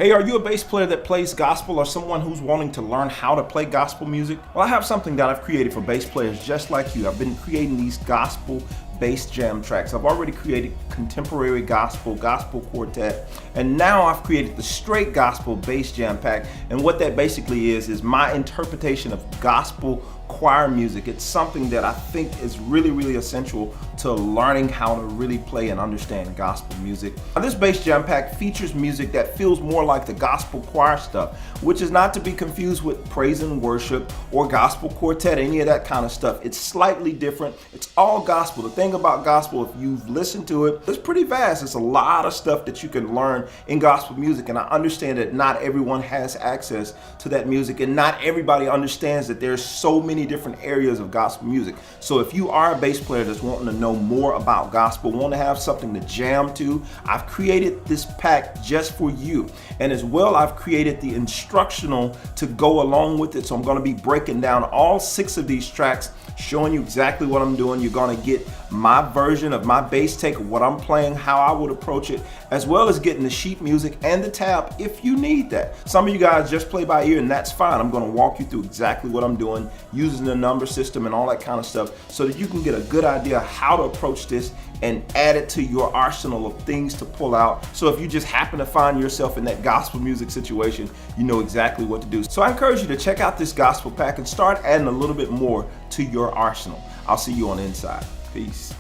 Hey, are you a bass player that plays gospel or someone who's wanting to learn how to play gospel music? Well, I have something that I've created for bass players just like you. I've been creating these gospel bass jam tracks. I've already created contemporary gospel, gospel quartet, and now I've created the straight gospel bass jam pack. And what that basically is my interpretation of gospel choir music. It's something that I think is really essential to learning how to really play and understand gospel music. Now, this bass jam pack features music that feels more like the gospel choir stuff, which is not to be confused with praise and worship or gospel quartet, any of that kind of stuff. It's slightly different. It's all gospel. The thing about gospel, if you've listened to it, it's pretty vast. It's a lot of stuff that you can learn in gospel music, and I understand that not everyone has access to that music, and not everybody understands that there's so many different areas of gospel music. So if you are a bass player that's wanting to know more about gospel, want to have something to jam to, I've created this pack just for you. And as well, I've created the instructional to go along with it. So I'm going to be breaking down all 6 of these tracks, showing you exactly what I'm doing. You're going to get my version of my bass take of what I'm playing, how I would approach it, as well as getting the sheet music and the tab if you need that. Some of you guys just play by ear, and that's fine. I'm going to walk you through exactly what I'm doing using the number system and all that kind of stuff so that you can get a good idea how to approach this and add it to your arsenal of things to pull out. So if you just happen to find yourself in that gospel music situation, you know exactly what to do. So I encourage you to check out this gospel pack and start adding a little bit more to your arsenal. I'll see you on the inside. Peace.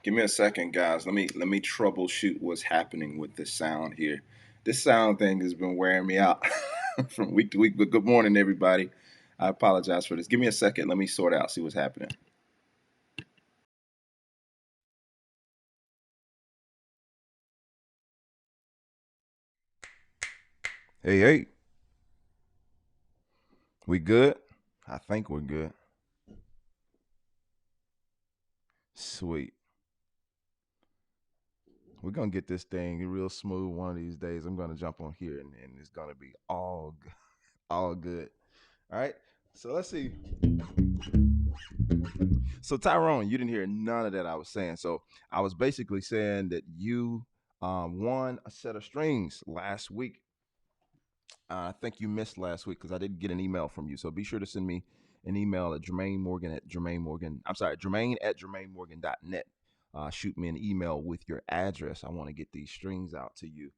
Give me a second, guys. Let me troubleshoot what's happening with this sound here. This sound thing has been wearing me out from week to week. But good morning, everybody. I apologize for this. Give me a second. Let me sort out, see what's happening. Hey, we good? I think we're good. Sweet. We're gonna get this thing real smooth one of these days. I'm gonna jump on here and it's gonna be all good. All right. So let's see. So Tyrone, you didn't hear none of that I was saying. So I was basically saying that you won a set of strings last week. I think you missed last week because I didn't get an email from you. So be sure to send me an email at Jermaine Morgan at Jermaine Morgan. I'm sorry, Jermaine at JermaineMorgan.net. Shoot me an email with your address. I want to get these strings out to you.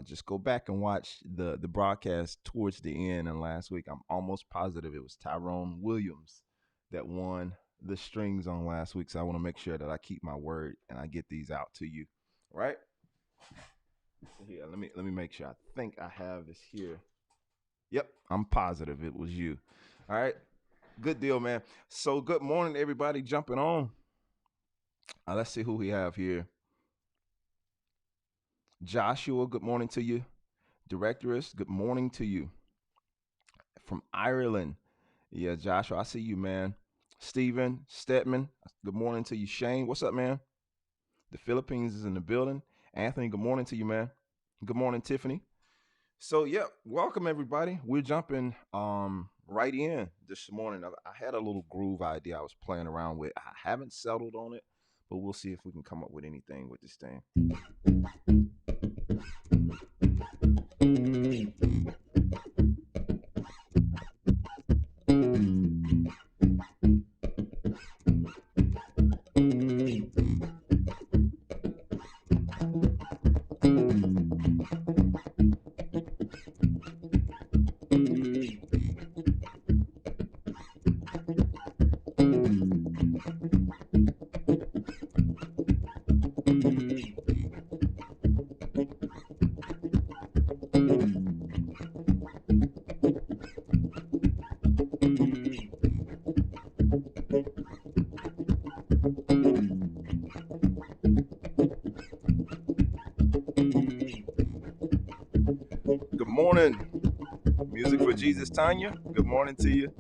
Just go back and watch the broadcast towards the end. And last week, I'm almost positive it was Tyrone Williams that won the strings on last week. So I want to make sure that I keep my word and I get these out to you. Right? So here, let me make sure. I think I have this here. Yep, I'm positive it was you. All right, good deal, man. So good morning, everybody. Jumping on. Let's see who we have here. Joshua, good morning to you. Directoress, good morning to you. From Ireland, yeah, Joshua, I see you, man. Stephen Stedman, good morning to you. Shane, what's up, man? The Philippines is in the building. Anthony, good morning to you, man. Good morning, Tiffany. So yeah, welcome everybody. We're jumping right in this morning. I had a little groove idea I was playing around with. I haven't settled on it, but we'll see if we can come up with anything with this thing. Good morning, Music for Jesus, Tanya. Good morning to you,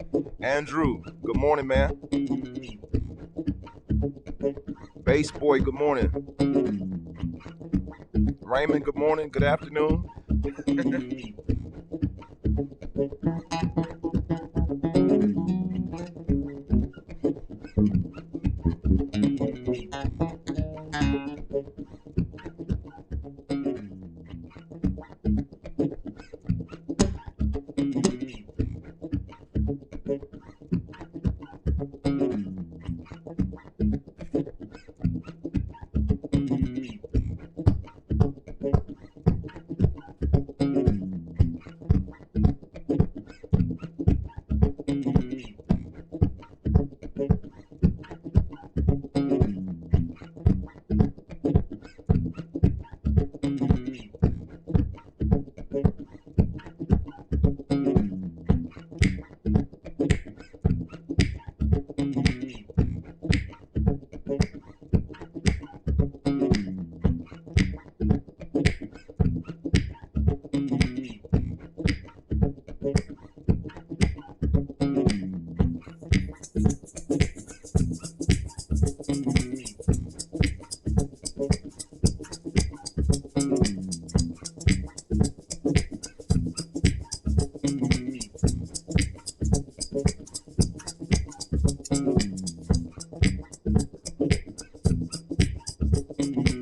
Andrew. Good morning, man. Bass boy. Good morning. Raymond. Good morning. Good afternoon.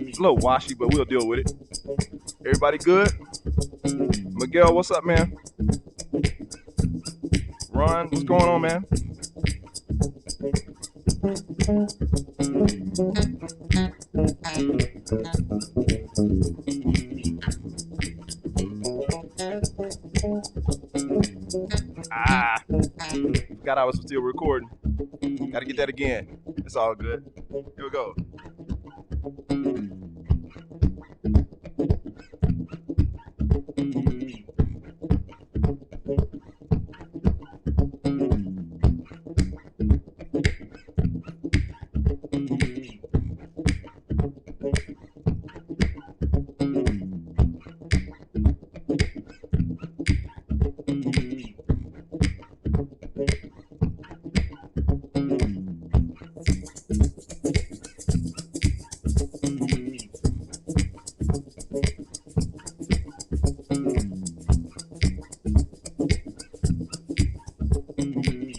A little washy, but we'll deal with it. Everybody good? Miguel, what's up, man? Ron, what's going on, man? Forgot I was still recording. Gotta get that again. It's all good. Here we go.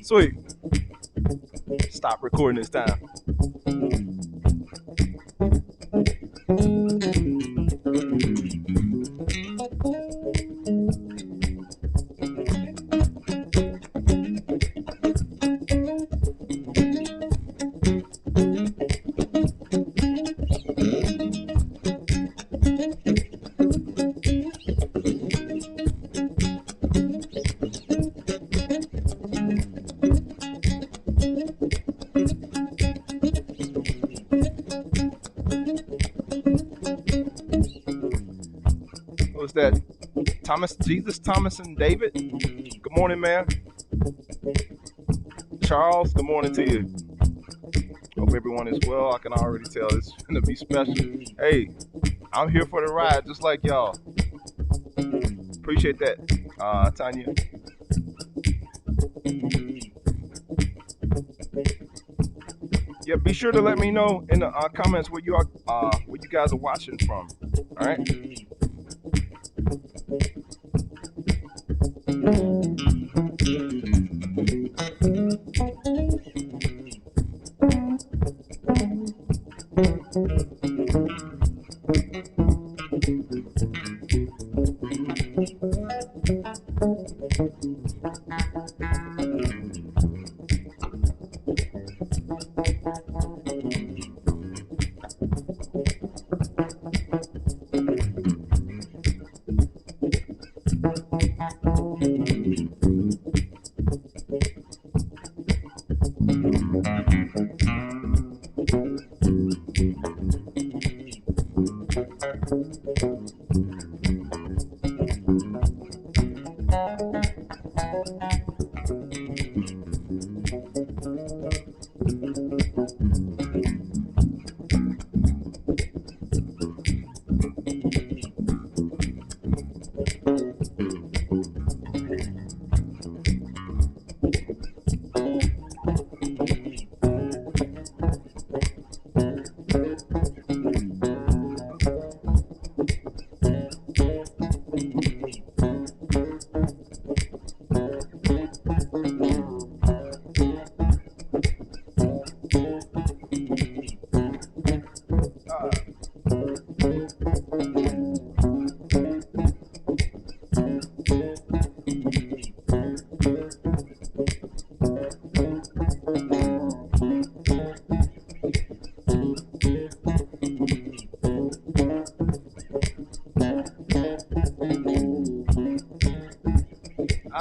Sweet. Stop recording this time. What's that? Jesus, Thomas, and David. Good morning, man. Charles, good morning to you. Hope everyone is well. I can already tell it's gonna be special. Hey, I'm here for the ride, just like y'all. Appreciate that, Tanya. Yeah, be sure to let me know in the comments where where you guys are watching from. All right.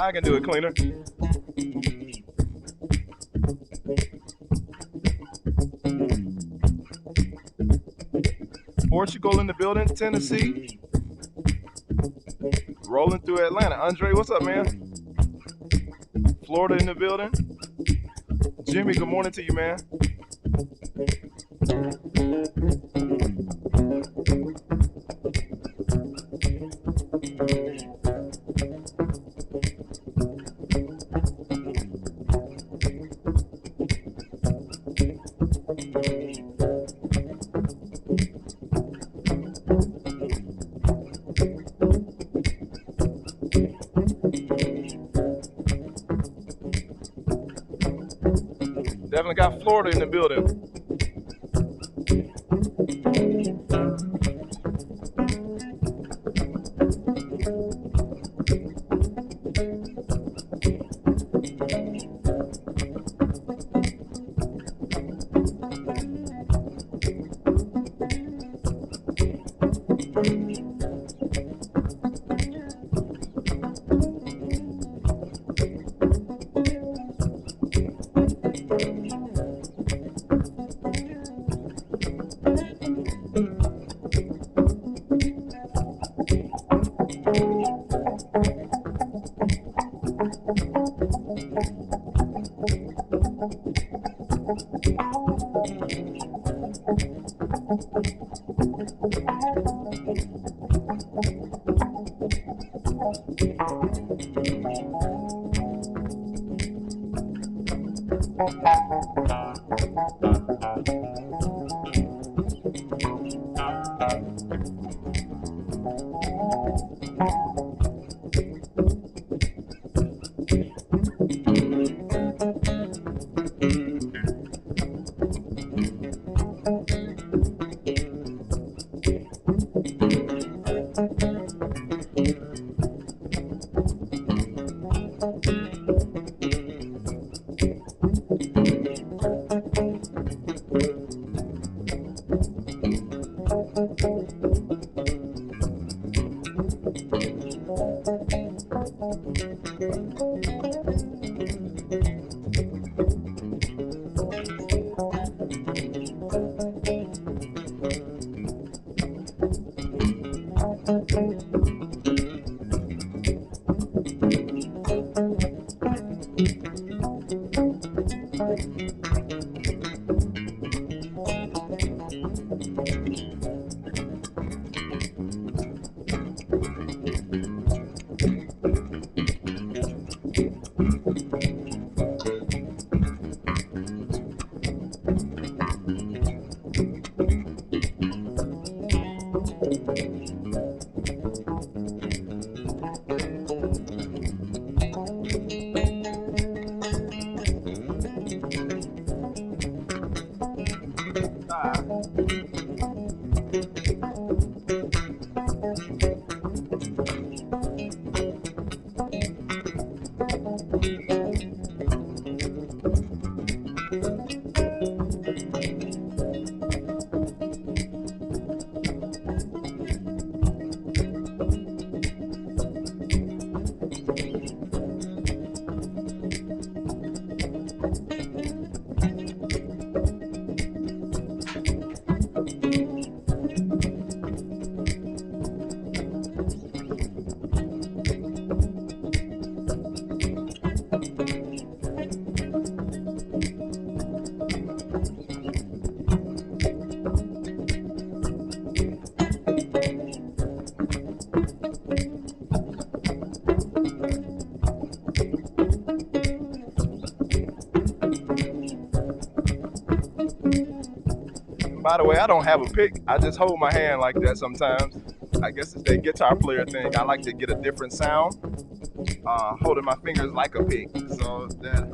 I can do it cleaner. Portugal in the building, Tennessee. Rolling through Atlanta. Andre, what's up, man? Florida in the building. Jimmy, good morning to you, man. Definitely got Florida in the building. the way, I don't have a pick. I just hold my hand like that sometimes. I guess it's that guitar player thing. I like to get a different sound, holding my fingers like a pick. So that.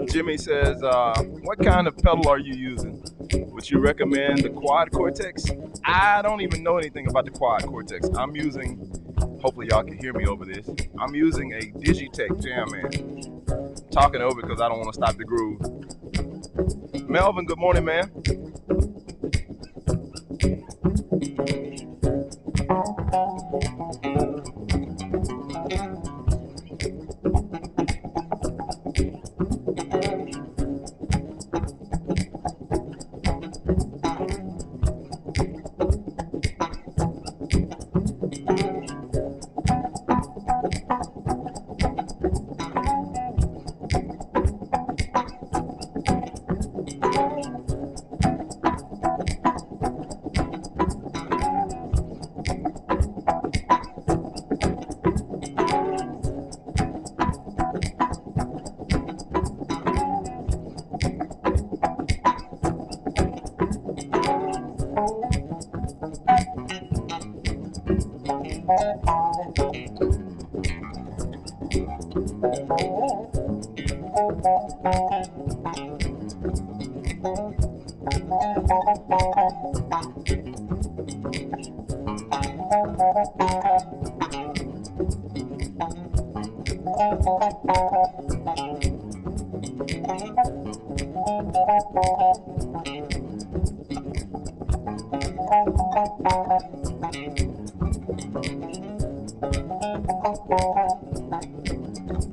Jimmy says, what kind of pedal are you using? Would you recommend the Quad Cortex? I don't even know anything about the Quad Cortex. I'm using, hopefully y'all can hear me over this, I'm using a Digitech Jam Man. Talking over because I don't want to stop the groove. Melvin, good morning, man.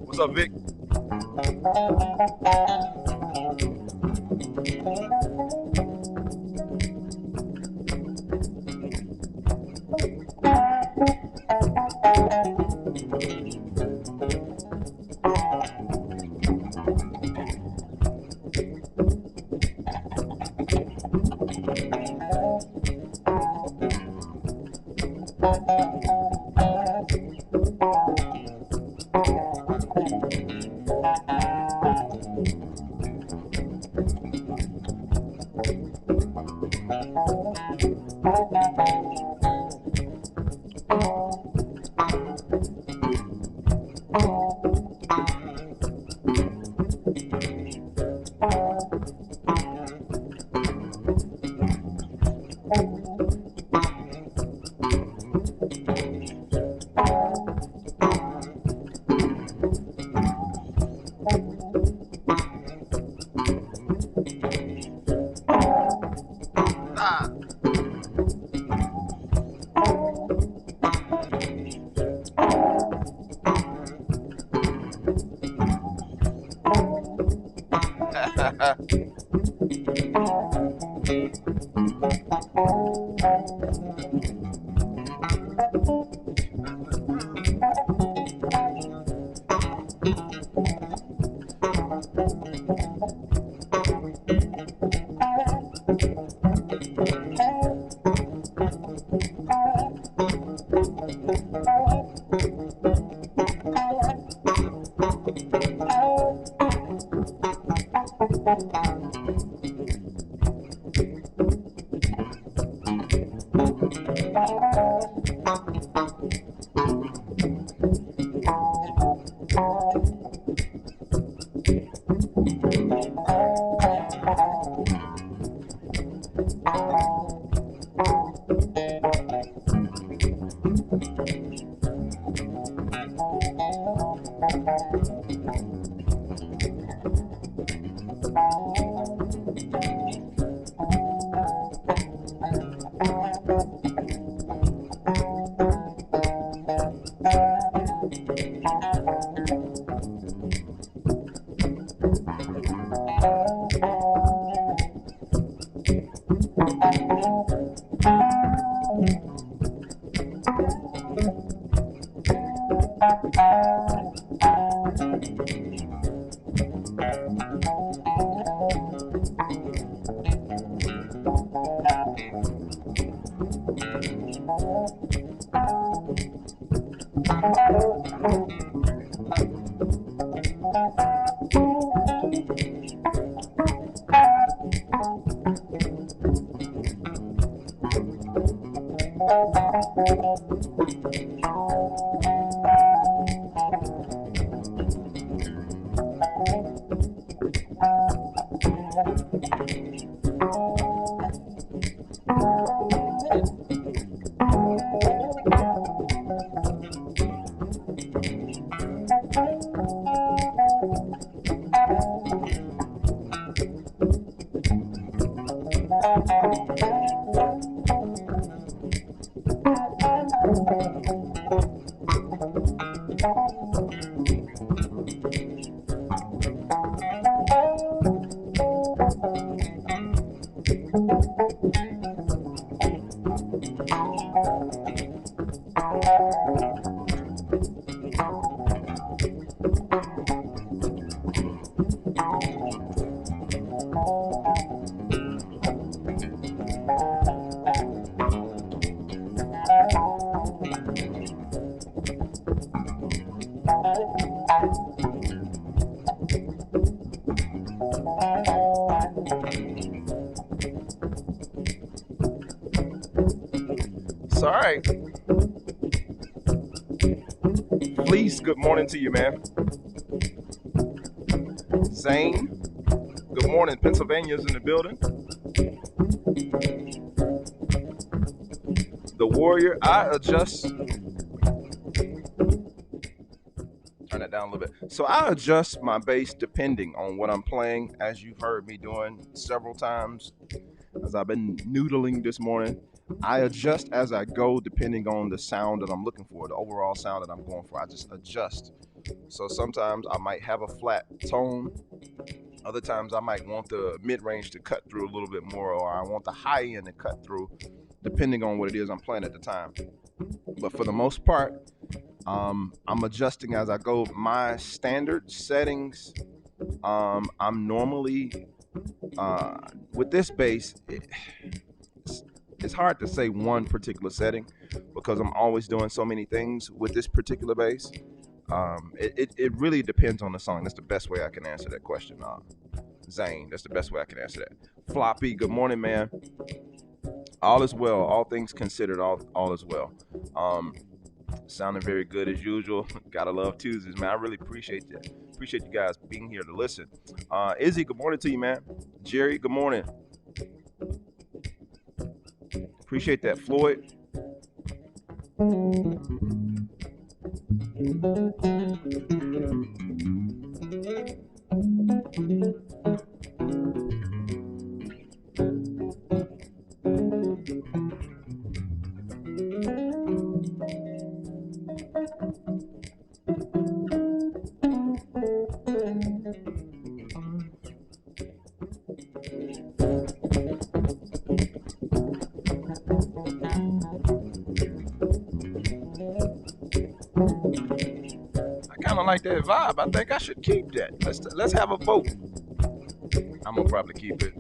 What's up, Vic? All right. Fleece, good morning to you, man. Zane, good morning. Pennsylvania's in the building. The Warrior, I adjust. Turn that down a little bit. So I adjust my bass depending on what I'm playing, as you've heard me doing several times as I've been noodling this morning. I adjust as I go depending on the sound that I'm looking for, the overall sound that I'm going for. I just adjust. So sometimes I might have a flat tone. Other times I might want the mid-range to cut through a little bit more, or I want the high end to cut through, depending on what it is I'm playing at the time. But for the most part, I'm adjusting as I go. My standard settings, I'm normally, with this bass, it's hard to say one particular setting because I'm always doing so many things with this particular bass. It really depends on the song. That's the best way I can answer that question. Zane, that's the best way I can answer that. Floppy, good morning, man. All is well. All things considered, all is well. Sounding very good as usual. Gotta love Tuesdays, man. I really appreciate that. Appreciate you guys being here to listen. Izzy, good morning to you, man. Jerry, good morning. Appreciate that, Floyd. I kind of like that vibe. I think I should keep that. Let's have a vote. I'm gonna probably keep it.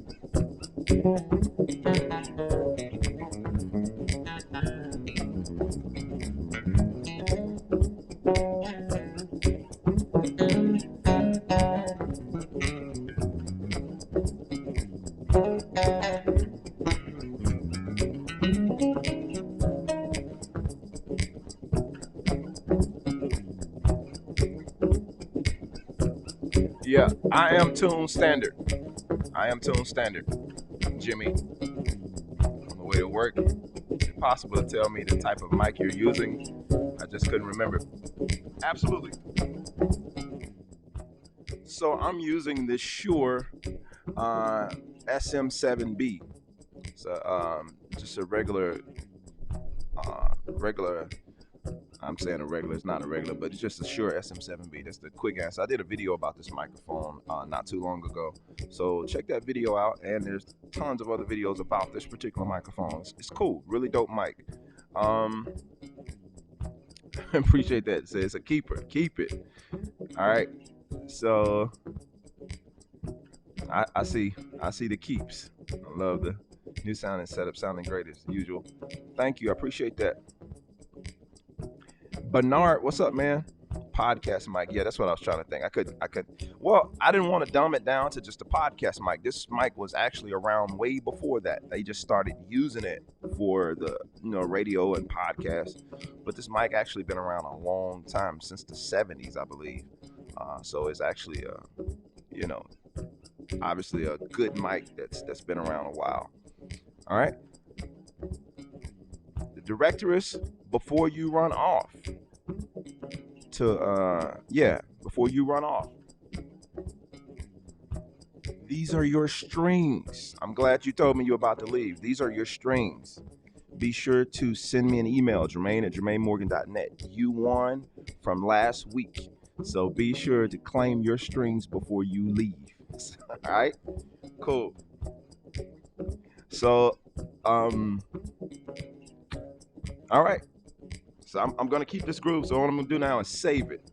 Yeah, I am tune standard. I am tune standard, Jimmy. On the way to work, is it possible to tell me the type of mic you're using? I just couldn't remember. Absolutely. So I'm using this Shure SM7B. So just a regular. I'm saying a regular. It's not a regular, but it's just a Shure SM7B. That's the quick answer. I did a video about this microphone not too long ago, so check that video out. And there's tons of other videos about this particular microphone. It's cool, really dope mic. Um, appreciate that. So it's a keeper. Keep it. All right. So I see the keeps. I love the new sound and setup, sounding great as usual. Thank you. I appreciate that. Bernard, what's up, man? Podcast mic. Yeah, that's what I was trying to think. I could. Well, I didn't want to dumb it down to just a podcast mic. This mic was actually around way before that. They just started using it for the radio and podcast. But this mic actually been around a long time, since the '70s, I believe. So it's actually you know, obviously a good mic that's been around a while. All right. The directoress, before you run off before you run off, these are your strings. I'm glad you told me you're about to leave. These are your strings. Be sure to send me an email, Jermaine at jermainemorgan.net. You won from last week, so be sure to claim your strings before you leave. All right, cool. So all right, so I'm gonna keep this groove. So what I'm gonna do now is save it.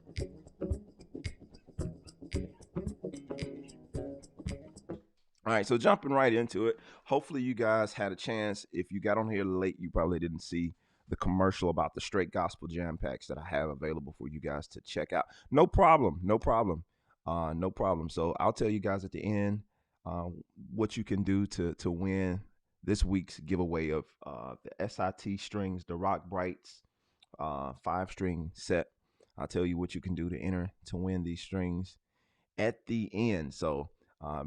All right, so jumping right into it. Hopefully, you guys had a chance. If you got on here late, you probably didn't see the commercial about the straight gospel jam packs that I have available for you guys to check out. No problem, no problem, no problem. So I'll tell you guys at the end what you can do to win this week's giveaway of the SIT strings, the Rock Brights 5-string set. I'll tell you what you can do to enter to win these strings at the end. So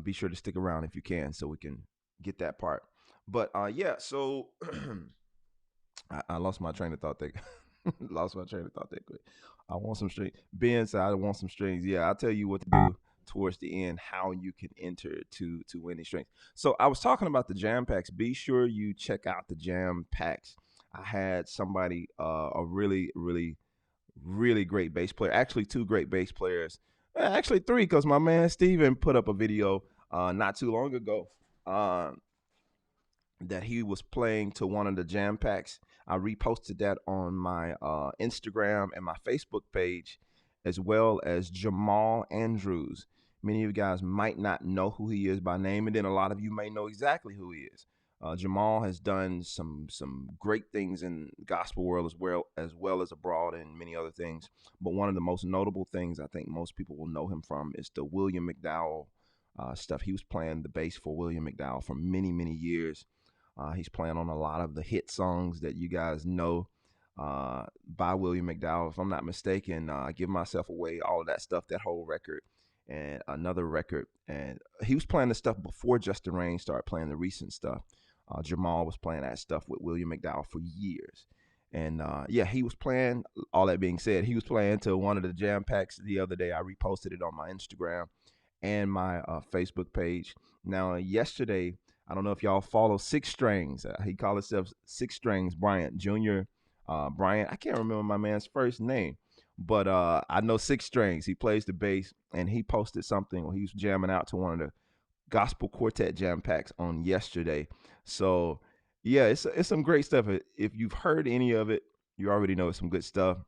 be sure to stick around if you can, so we can get that part. But yeah, so I lost my train of thought there. Lost my train of thought there quick. I want some strings. Ben said I want some strings. Yeah, I'll tell you what to do towards the end, how you can enter to win these strings. So I was talking about the jam packs. Be sure you check out the jam packs. I had somebody, a really great bass player, actually two great bass players, actually three, because my man Steven put up a video not too long ago that he was playing to one of the jam packs. I reposted that on my Instagram and my Facebook page, as well as Jamal Andrews. Many of you guys might not know who he is by name, and then a lot of you may know exactly who he is. Jamal has done some great things in the gospel world, as well as abroad, and many other things. But one of the most notable things I think most people will know him from is the William McDowell stuff. He was playing the bass for William McDowell for many years. He's playing on a lot of the hit songs that you guys know by William McDowell. If I'm not mistaken, Give Myself Away, all of that stuff, that whole record, and another record. And he was playing the stuff before Justin Rain started playing the recent stuff. Jamal was playing that stuff with William McDowell for years. And yeah, he was playing, all that being said, he was playing to one of the jam packs the other day. I reposted it on my Instagram and my Facebook page. Now, yesterday, I don't know if y'all follow Six Strings. He called himself Six Strings Bryant Jr. Bryant, I can't remember my man's first name, but I know Six Strings. He plays the bass, and he posted something where he was jamming out to one of the gospel quartet jam packs on yesterday. So yeah, it's some great stuff. If you've heard any of it, you already know it's some good stuff.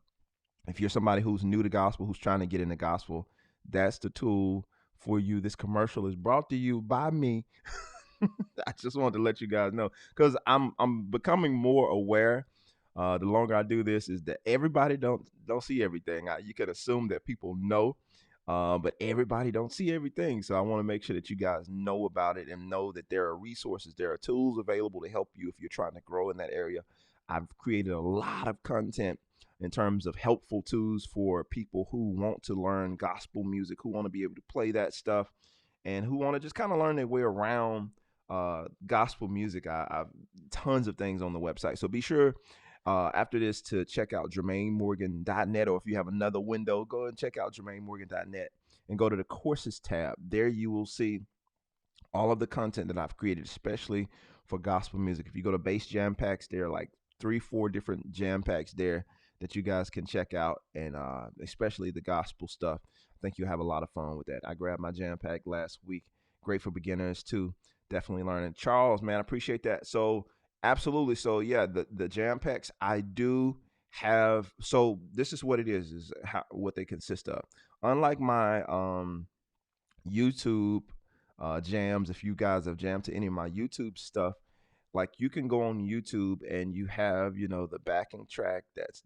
If you're somebody who's new to gospel, who's trying to get into gospel, that's the tool for you. This commercial is brought to you by me. I just wanted to let you guys know, because I'm becoming more aware. The longer I do this, is that everybody don't see everything. You can assume that people know, but everybody don't see everything. So I want to make sure that you guys know about it, and know that there are resources, there are tools available to help you if you're trying to grow in that area. I've created a lot of content in terms of helpful tools for people who want to learn gospel music, who want to be able to play that stuff, and who want to just kind of learn their way around gospel music. I've tons of things on the website. So be sure after this to check out JermaineMorgan.net, or if you have another window, go and check out JermaineMorgan.net and go to the courses tab. There you will see all of the content that I've created, especially for gospel music. If you go to Bass Jam Packs, there are like 3-4 different jam packs there that you guys can check out, and especially the gospel stuff. I think you'll have a lot of fun with that. I grabbed my jam pack last week. Great for beginners too. Definitely learning. Charles, man, I appreciate that. So absolutely. So yeah, the jam packs I do have. So this is what it is how, what they consist of. Unlike my YouTube jams, if you guys have jammed to any of my YouTube stuff, like you can go on YouTube and you have, the backing track that's,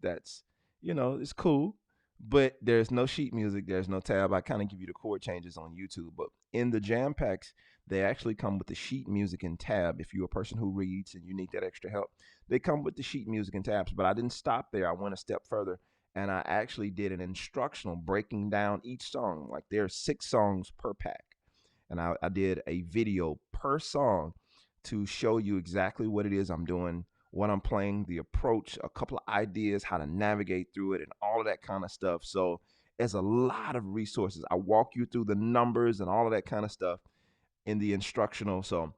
it's cool, but there's no sheet music, there's no tab. I kind of give you the chord changes on YouTube, but in the jam packs, they actually come with the sheet music and tab. If you're a person who reads and you need that extra help, they come with the sheet music and tabs. But I didn't stop there. I went a step further and I actually did an instructional breaking down each song. Like there are 6 songs per pack, and I did a video per song to show you exactly what it is I'm doing, what I'm playing, the approach, a couple of ideas, how to navigate through it, and all of that kind of stuff. So there's a lot of resources. I walk you through the numbers and all of that kind of stuff in the instructional. So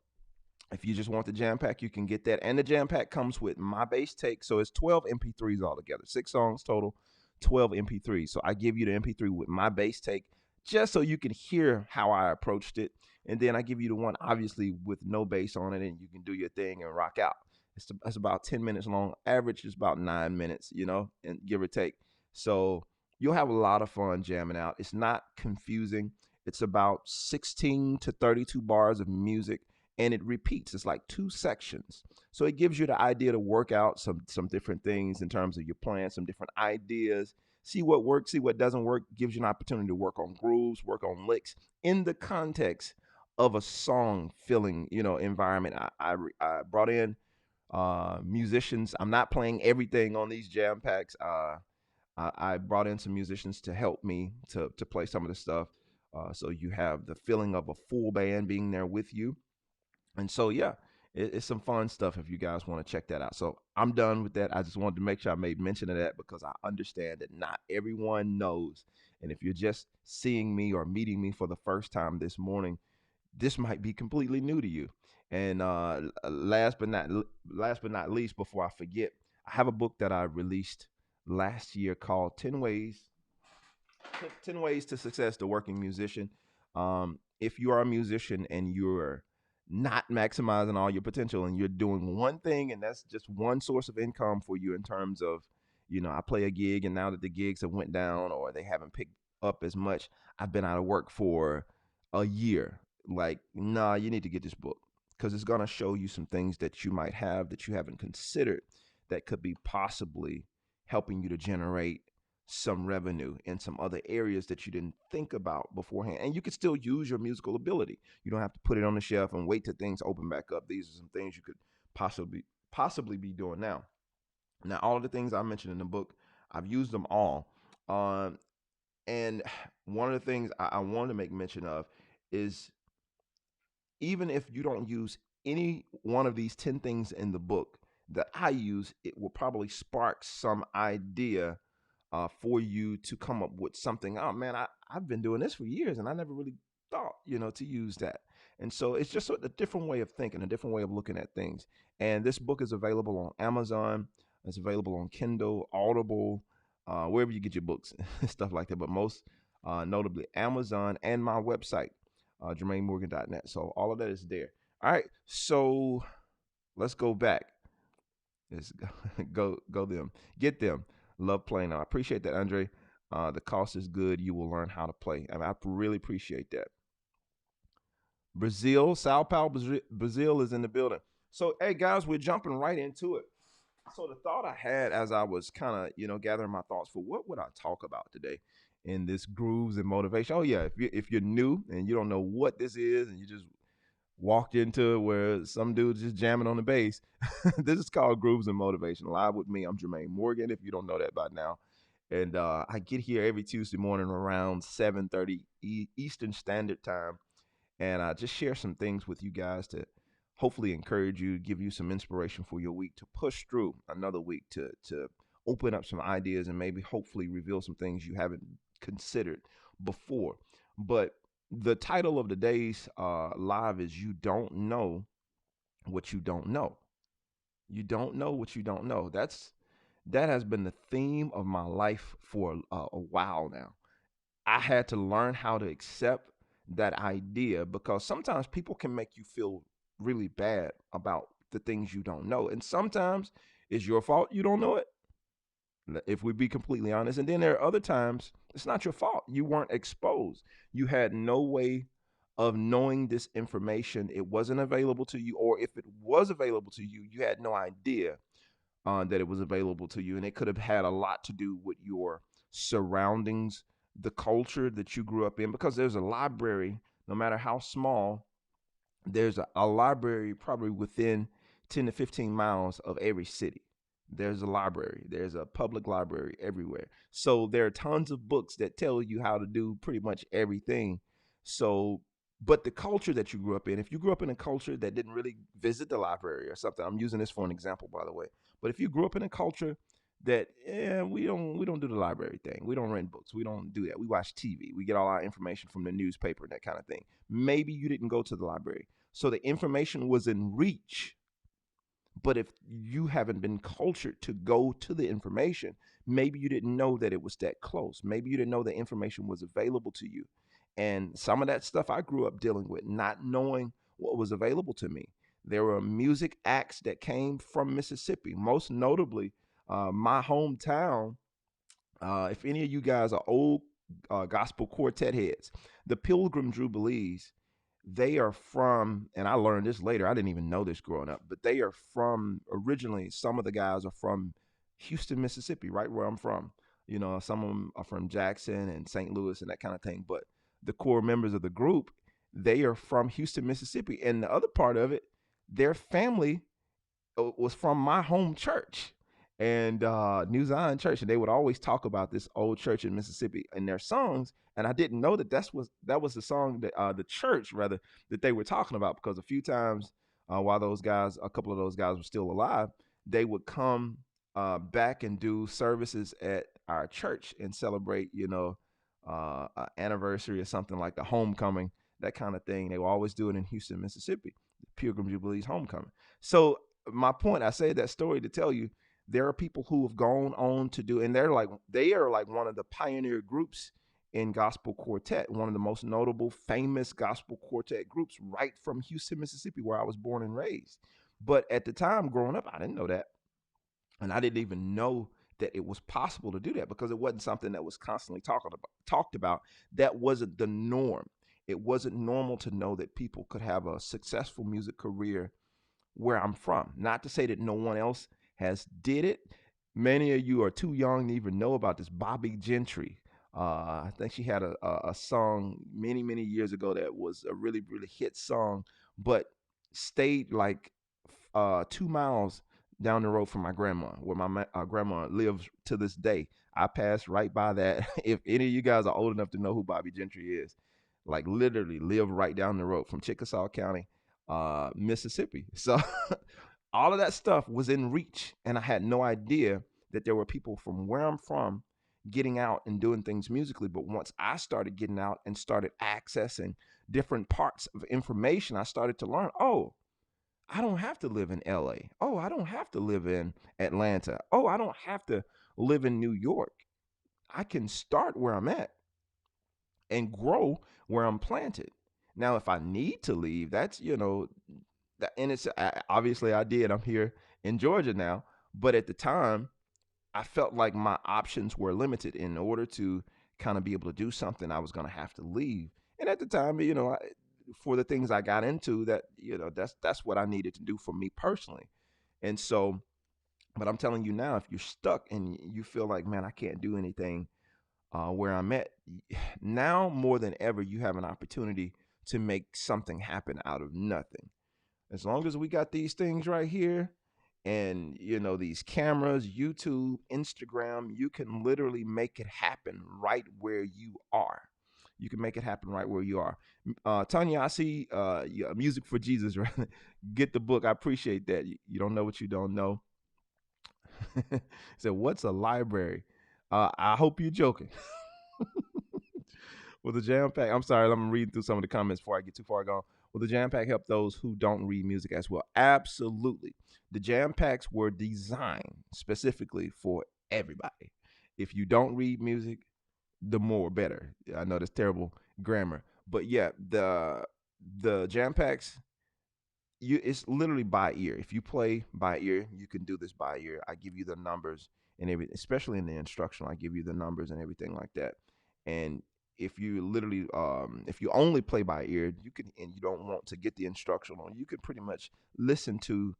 if you just want the jam pack, you can get that. And the jam pack comes with my bass take. So it's 12 MP3s altogether, 6 songs total, 12 MP3s. So I give you the MP3 with my bass take just so you can hear how I approached it. And then I give you the one, obviously, with no bass on it, and you can do your thing and rock out. It's about 10 minutes long. Average is about 9 minutes, and give or take. So you'll have a lot of fun jamming out. It's not confusing. It's about 16 to 32 bars of music, and it repeats. It's like 2 sections. So it gives you the idea to work out some different things in terms of your plan, some different ideas. See what works, see what doesn't work. Gives you an opportunity to work on grooves, work on licks in the context of a song filling, environment. I brought in musicians. I'm not playing everything on these jam packs. I brought in some musicians to help me to play some of the stuff. So you have the feeling of a full band being there with you. And so, yeah, it's some fun stuff if you guys want to check that out. So I'm done with that. I just wanted to make sure I made mention of that because I understand that not everyone knows. And if you're just seeing me or meeting me for the first time this morning, this might be completely new to you. And last but not least, before I forget, I have a book that I released last year called 10 Ways to Success, the Working Musician. If you are a musician and you're not maximizing all your potential and you're doing one thing and that's just one source of income for you in terms of, I play a gig and now that the gigs have went down or they haven't picked up as much, I've been out of work for a year. Like, nah, you need to get this book because it's going to show you some things that you might have that you haven't considered that could be possibly helping you to generate some revenue in some other areas that you didn't think about beforehand. And you could still use your musical ability. You don't have to put it on the shelf and wait till things open back up. These are some things you could possibly be doing now. Now, all of the things I mentioned in the book, I've used them all. And one of the things I wanted to make mention of is even if you don't use any one of these 10 things in the book that I use, it will probably spark some idea for you to come up with something. Oh man, I've been doing this for years and I never really thought, to use that. And so it's just a different way of thinking, a different way of looking at things. And this book is available on Amazon. It's available on Kindle, Audible, wherever you get your books, stuff like that. But most notably Amazon and my website, JermaineMorgan.net. So all of that is there. All right. So let's go back. Let's go them. Get them. Love playing. I appreciate that, Andre. The cost is good. You will learn how to play. And I really appreciate that. Brazil, Sao Paulo, Brazil is in the building. So, hey, guys, we're jumping right into it. So the thought I had as I was kind of, gathering my thoughts for what would I talk about today in this grooves and motivation. Oh, yeah, if you're new and you don't know what this is and you just walked into where some dude's just jamming on the bass. This is called Grooves and Motivation. Live with me. I'm Jermaine Morgan, if you don't know that by now. And I get here every Tuesday morning around 7:30 Eastern Standard Time, and I just share some things with you guys to hopefully encourage you, give you some inspiration for your week to push through another week, to open up some ideas and maybe hopefully reveal some things you haven't considered before. But the title of today's live is "You Don't Know What You Don't Know." You don't know what you don't know. That has been the theme of my life for a while now. I had to learn how to accept that idea because sometimes people can make you feel really bad about the things you don't know. And sometimes it's your fault you don't know it, if we be completely honest. And then there are other times it's not your fault. You weren't exposed. You had no way of knowing this information. It wasn't available to you, or if it was available to you, you had no idea that it was available to you. And it could have had a lot to do with your surroundings, the culture that you grew up in, because there's a library, no matter how small, there's a library probably within 10 to 15 miles of every city. There's a library, there's a public library everywhere. So there are tons of books that tell you how to do pretty much everything. So, but the culture that you grew up in, if you grew up in a culture that didn't really visit the library or something, I'm using this for an example, by the way. But if you grew up in a culture that, we don't do the library thing, we don't rent books, we don't do that, we watch TV, we get all our information from the newspaper and that kind of thing. Maybe you didn't go to the library, so the information was in reach. But if you haven't been cultured to go to the information, maybe you didn't know that it was that close. Maybe you didn't know the information was available to you. And some of that stuff I grew up dealing with, not knowing what was available to me. There were music acts that came from Mississippi, most notably my hometown. If any of you guys are old gospel quartet heads, the Pilgrim Jubilees, they are from, and I learned this later, I didn't even know this growing up, but they are from, originally some of the guys are from Houston, Mississippi, right where I'm from. Some of them are from Jackson and St. Louis and that kind of thing, but the core members of the group, they are from Houston, Mississippi. And the other part of it, their family was from my home church, and New Zion Church, and they would always talk about this old church in Mississippi in their songs. And I didn't know that was the song that the church rather that they were talking about, because a few times while a couple of those guys were still alive, they would come back and do services at our church and celebrate, anniversary or something like the homecoming, that kind of thing. They will always do it in Houston, Mississippi, the Pilgrim Jubilee's homecoming. So my point, I say that story to tell you, there are people who have gone on to do, and they are like one of the pioneer groups in gospel quartet, one of the most notable, famous gospel quartet groups, right from Houston, Mississippi, where I was born and raised. But at the time, growing up, I didn't know that, and I didn't even know that it was possible to do that, because it wasn't something that was constantly talked about. That wasn't the norm. It wasn't normal to know that people could have a successful music career where I'm from. Not to say that no one else has did it. Many of you are too young to even know about this Bobby Gentry. I think she had a song many, many years ago that was a really, really hit song, but stayed like 2 miles down the road from my grandma, where my grandma lives to this day. I passed right by that. If any of you guys are old enough to know who Bobby Gentry is, like literally live right down the road from Chickasaw County, Mississippi. So all of that stuff was in reach, and I had no idea that there were people from where I'm from getting out and doing things musically. But once I started getting out and started accessing different parts of information, I started to learn, oh, I don't have to live in LA. Oh, I don't have to live in Atlanta. Oh, I don't have to live in New York. I can start where I'm at and grow where I'm planted. Now, if I need to leave, that's, and it's obviously I did. I'm here in Georgia now, but at the time, I felt like my options were limited. In order to kind of be able to do something, I was going to have to leave. And at the time, for the things I got into, that that's what I needed to do for me personally. And so, but I'm telling you now, if you're stuck and you feel like, man, I can't do anything where I'm at now, more than ever, you have an opportunity to make something happen out of nothing. As long as we got these things right here, and these cameras, YouTube, Instagram, you can literally make it happen right where you are. You can make it happen right where you are. Tanya, I see yeah, Music for Jesus, right? Get the book. I appreciate that. You don't know what you don't know. So what's a library? I hope you're joking. Will the Jam Pack? I'm sorry, I'm reading through some of the comments before I get too far gone. Will the Jam Pack help those who don't read music as well? Absolutely. The Jam Packs were designed specifically for everybody. If you don't read music, the more better. I know that's terrible grammar, but yeah, the Jam Packs, it's literally by ear. If you play by ear, you can do this by ear. I give you the numbers and everything, especially in the instructional. I give you the numbers and everything like that. And if you literally, if you only play by ear, you can, and you don't want to get the instructional, you can pretty much listen to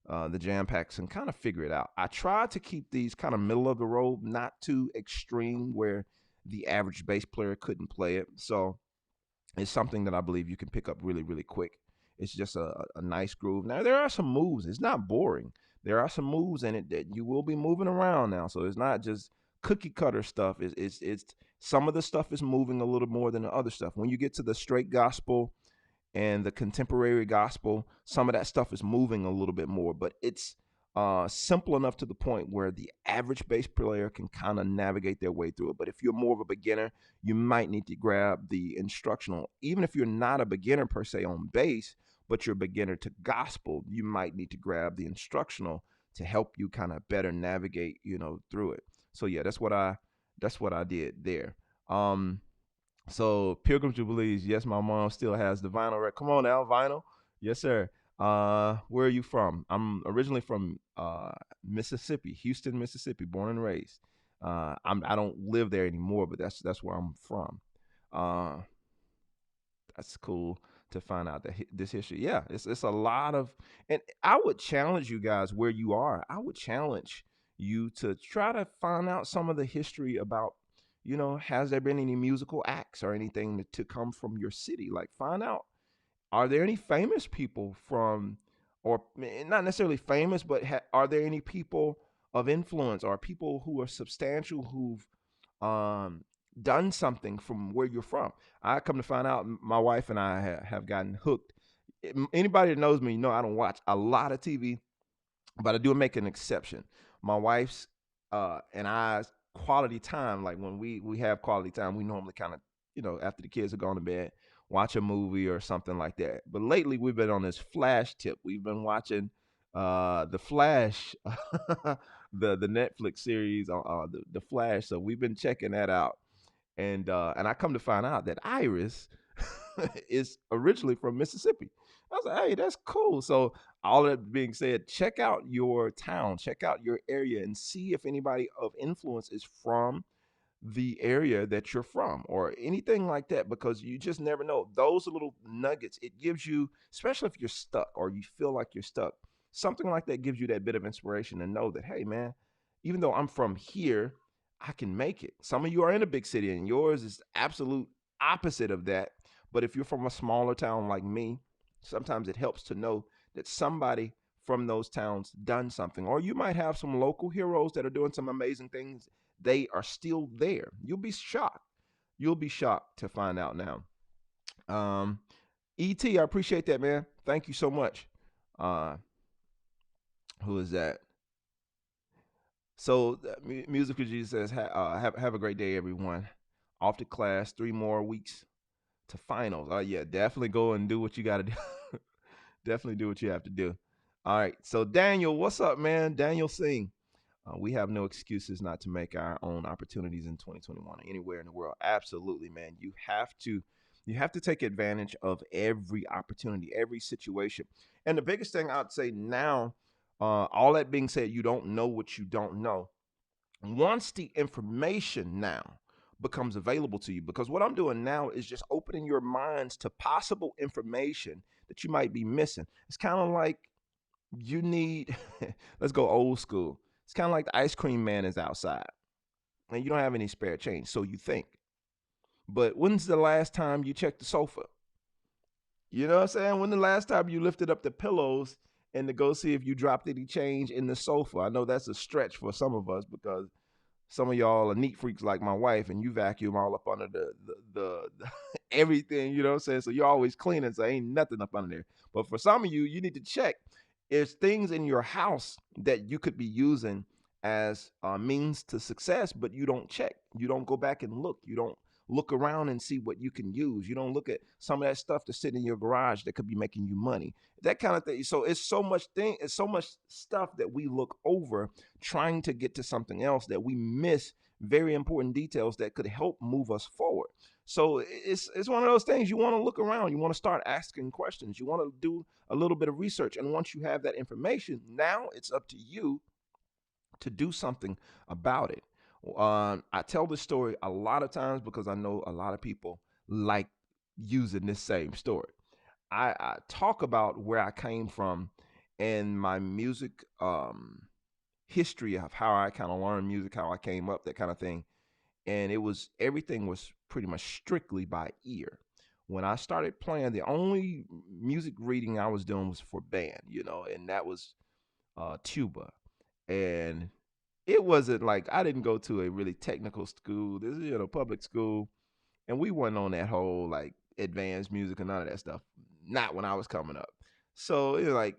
the jam packs and kind of figure it out. I try to keep these kind of middle of the road, not too extreme where the average bass player couldn't play it. So it's something that I believe you can pick up really, really quick. It's just a nice groove. Now there are some moves. It's not boring. There are some moves in it that you will be moving around now. So it's not just cookie cutter stuff. It's some of the stuff is moving a little more than the other stuff. When you get to the straight gospel and the contemporary gospel, some of that stuff is moving a little bit more, but it's simple enough to the point where the average bass player can kind of navigate their way through it. But if you're more of a beginner, you might need to grab the instructional. Even if you're not a beginner per se on bass, but you're a beginner to gospel, you might need to grab the instructional to help you kind of better navigate, through it. So yeah, that's what I did there. Um, so Pilgrim Jubilees, yes, my mom still has the vinyl. Come on now, vinyl. Yes, sir. Where are you from? I'm originally from Mississippi, Houston, Mississippi, born and raised. I don't live there anymore, but that's where I'm from. Uh, that's cool to find out that this history. Yeah, it's a lot of, and I would challenge you guys where you are. I would challenge you to try to find out some of the history about. Has there been any musical acts or anything to come from your city? Like, find out, are there any famous people from, or not necessarily famous, but are there any people of influence or people who are substantial who've um, done something from where you're from? I come to find out, my wife and I have gotten hooked. Anybody that knows me, I don't watch a lot of TV, but I do make an exception. My wife's and I's quality time, like when we have quality time, we normally kind of, after the kids are gone to bed, watch a movie or something like that. But lately we've been on this Flash tip. We've been watching the Flash, the Netflix series on the Flash. So we've been checking that out, and I come to find out that Iris is originally from Mississippi. I was like, hey, that's cool. So all that being said, check out your town, check out your area, and see if anybody of influence is from the area that you're from or anything like that, because you just never know. Those little nuggets, it gives you, especially if you're stuck or you feel like you're stuck, something like that gives you that bit of inspiration to know that, hey, man, even though I'm from here, I can make it. Some of you are in a big city and yours is absolute opposite of that. But if you're from a smaller town like me, sometimes it helps to know that somebody from those towns done something, or you might have some local heroes that are doing some amazing things. They are still there. You'll be shocked. You'll be shocked to find out now. um Et, I appreciate that, man. Thank you so much. uh who is that? So musical Jesus says, have a great day, everyone. Off to class, 3 more weeks to finals. Oh yeah, definitely go and do what you got to do. Definitely do what you have to do. All right. So Daniel, what's up, man? Daniel Singh. We have no excuses not to make our own opportunities in 2021 or anywhere in the world. Absolutely, man. You have to take advantage of every opportunity, every situation. And the biggest thing I'd say now, all that being said, you don't know what you don't know. Once the information now becomes available to you, because what I'm doing now is just opening your minds to possible information that you might be missing. It's kind of like you need, let's go old school. It's kind of like the ice cream man is outside and you don't have any spare change, so you think. But when's the last time you checked the sofa? You know what I'm saying? When the last time you lifted up the pillows and to go see if you dropped any change in the sofa? I know that's a stretch for some of us because some of y'all are neat freaks like my wife, and you vacuum all up under the everything. You know what I'm saying? So you're always cleaning, so ain't nothing up under there. But for some of you, you need to check. There's things in your house that you could be using as a means to success, but you don't check. You don't go back and look. You don't look around and see what you can use. You don't look at some of that stuff that's sitting in your garage that could be making you money. That kind of thing. So it's so much stuff that we look over trying to get to something else that we miss very important details that could help move us forward. So it's one of those things. You want to look around, you want to start asking questions, you want to do a little bit of research, and once you have that information, now it's up to you to do something about it. I tell this story a lot of times because I know a lot of people like using this same story. I talk about where I came from and my music history of how I kind of learned music, how I came up, that kind of thing. And it was everything was pretty much strictly by ear. When I started playing, the only music reading I was doing was for band, and that was tuba. And it wasn't like I didn't go to a really technical school. This is public school, and we wasn't on that whole like advanced music and none of that stuff. Not when I was coming up. So it was like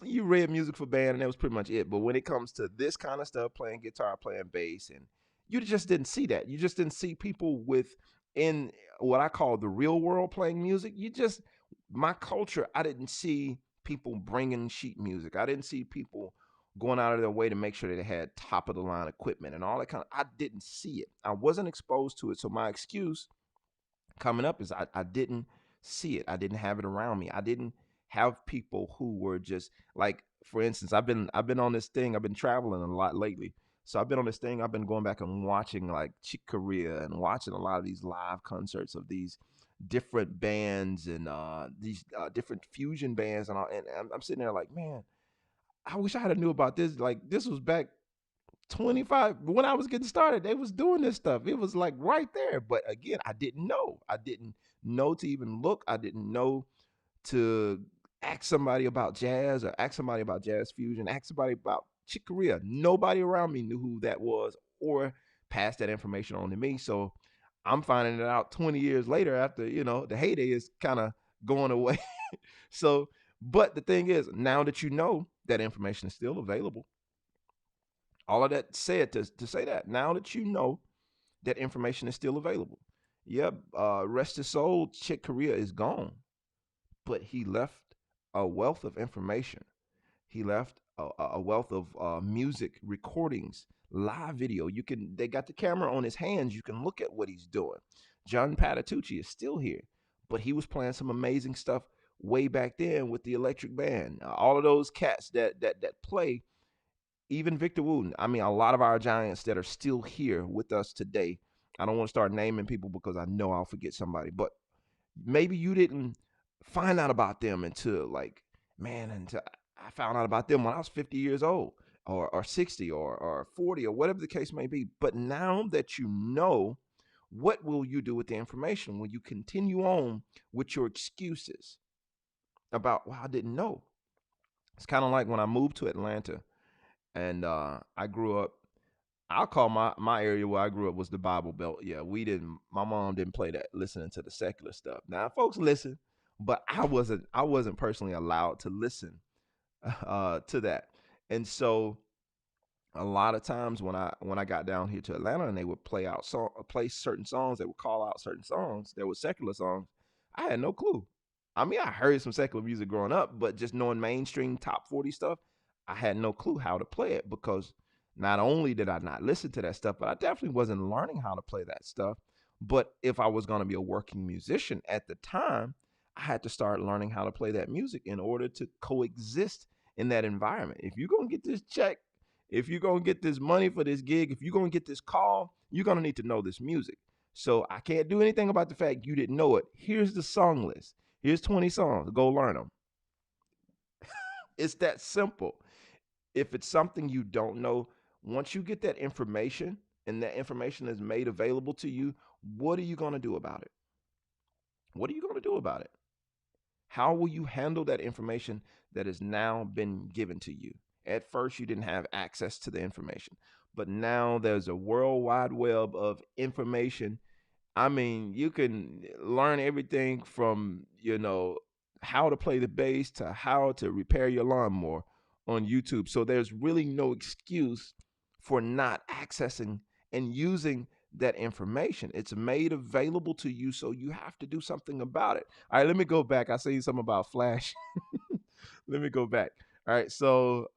you read music for band, and that was pretty much it. But when it comes to this kind of stuff, playing guitar, playing bass, and you just didn't see that. You just didn't see people with in what I call the real world playing music. My culture, I didn't see people bringing sheet music. I didn't see people going out of their way to make sure that they had top of the line equipment and all that kind of. I didn't see it. I wasn't exposed to it. So my excuse coming up is I didn't see it. I didn't have it around me. I didn't have people who were just like, for instance, I've been on this thing. I've been traveling a lot lately. So I've been on this thing. I've been going back and watching like Chick Corea and watching a lot of these live concerts of these different bands and these different fusion bands and all. And I'm sitting there like, man, I wish I had knew about this. Like this was back 25 when I was getting started. They was doing this stuff. It was like right there. But again, I didn't know. I didn't know to even look. I didn't know to ask somebody about jazz or ask somebody about jazz fusion, ask somebody about Chick Corea. Nobody around me knew who that was or passed that information on to me. So I'm finding it out 20 years later after, the heyday is kind of going away. So, but the thing is, now that you know that information is still available, all of that said to say that now that you know that information is still available. Yep, rest his soul, Chick Corea is gone, but he left a wealth of information. He left a wealth of music recordings, live video. They got the camera on his hands. You can look at what he's doing. John Patitucci is still here, but he was playing some amazing stuff way back then with the electric band. All of those cats that play, even Victor Wooten. I mean, a lot of our giants that are still here with us today. I don't want to start naming people because I know I'll forget somebody, but maybe you didn't find out about them until until I found out about them when I was 50 years old or 60 or 40 or whatever the case may be. But now that you know, what will you do with the information? Will you continue on with your excuses about, well, I didn't know? It's kind of like when I moved to Atlanta and I grew up. I'll call my area where I grew up was the Bible Belt. Yeah, my mom didn't play that, listening to the secular stuff. Now folks listen, but I wasn't personally allowed to listen to that. And so a lot of times when I got down here to Atlanta and they would play certain songs, they would call out certain songs that were secular songs, I had no clue. I mean, I heard some secular music growing up, but just knowing mainstream top 40 stuff, I had no clue how to play it because not only did I not listen to that stuff, but I definitely wasn't learning how to play that stuff. But if I was going to be a working musician at the time, I had to start learning how to play that music in order to coexist in that environment. If you're going to get this check, if you're going to get this money for this gig, if you're going to get this call, you're going to need to know this music. So I can't do anything about the fact you didn't know it. Here's the song list. Here's 20 songs. Go learn them. It's that simple. If it's something you don't know, once you get that information and that information is made available to you, what are you going to do about it? What are you going to do about it? How will you handle that information that has now been given to you? At first, you didn't have access to the information, but now there's a worldwide web of information. I mean, you can learn everything from, how to play the bass to how to repair your lawnmower on YouTube. So there's really no excuse for not accessing and using that information. It's made available to you, so you have to do something about it. All right, let me go back. I say something about Flash. Let me go back. All right, so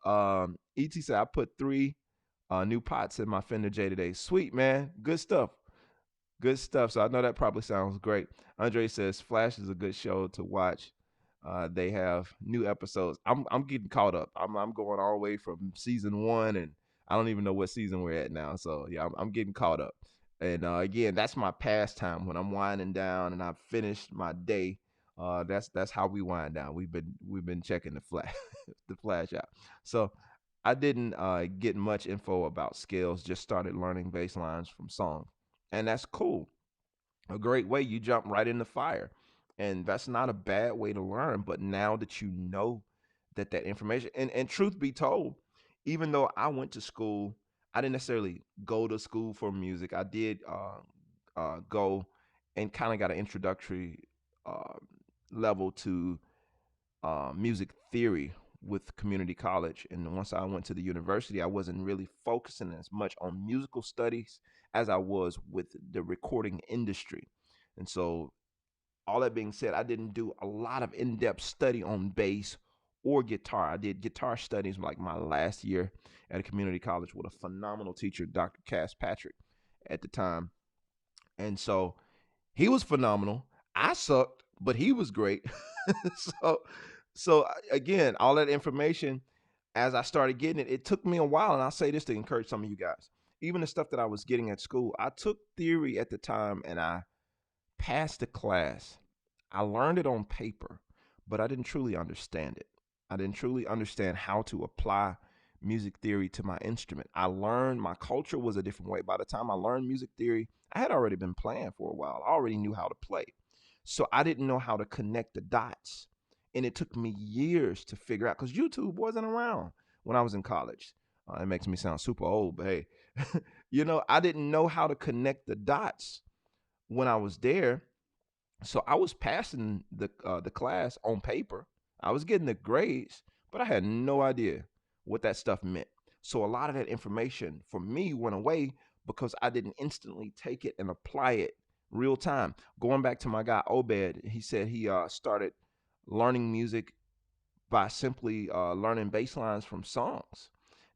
ET said I put three new pots in my Fender J today. Sweet, man. Good stuff. Good stuff. So I know that probably sounds great. Andre says Flash is a good show to watch. They have new episodes. I'm getting caught up. I'm going all the way from season one, and I don't even know what season we're at now. So yeah, I'm getting caught up. And again, that's my pastime when I'm winding down and I've finished my day. That's how we wind down. We've been checking the flash the flash out. So I didn't get much info about scales. Just started learning bass lines from songs, and that's cool. A great way. You jump right in the fire, and that's not a bad way to learn. But now that you know that information, and truth be told, even though I went to school, I didn't necessarily go to school for music. I did go and kind of got an introductory uh, level to music theory with community college. And once I went to the university, I wasn't really focusing as much on musical studies as I was with the recording industry. And so, all that being said, I didn't do a lot of in depth study on bass or guitar. I did guitar studies like my last year at a community college with a phenomenal teacher, Dr. Cass Patrick, at the time. And so, he was phenomenal. I sucked, but he was great. so, again, all that information, as I started getting it, it took me a while. And I'll say this to encourage some of you guys. Even the stuff that I was getting at school, I took theory at the time and I passed the class. I learned it on paper, but I didn't truly understand it. I didn't truly understand how to apply music theory to my instrument. I learned my culture was a different way. By the time I learned music theory, I had already been playing for a while. I already knew how to play. So I didn't know how to connect the dots. And it took me years to figure out because YouTube wasn't around when I was in college. It makes me sound super old, but hey, I didn't know how to connect the dots when I was there. So I was passing the class on paper. I was getting the grades, but I had no idea what that stuff meant. So a lot of that information for me went away because I didn't instantly take it and apply it real time. Going back to my guy Obed, he said he started learning music by simply learning bass lines from songs.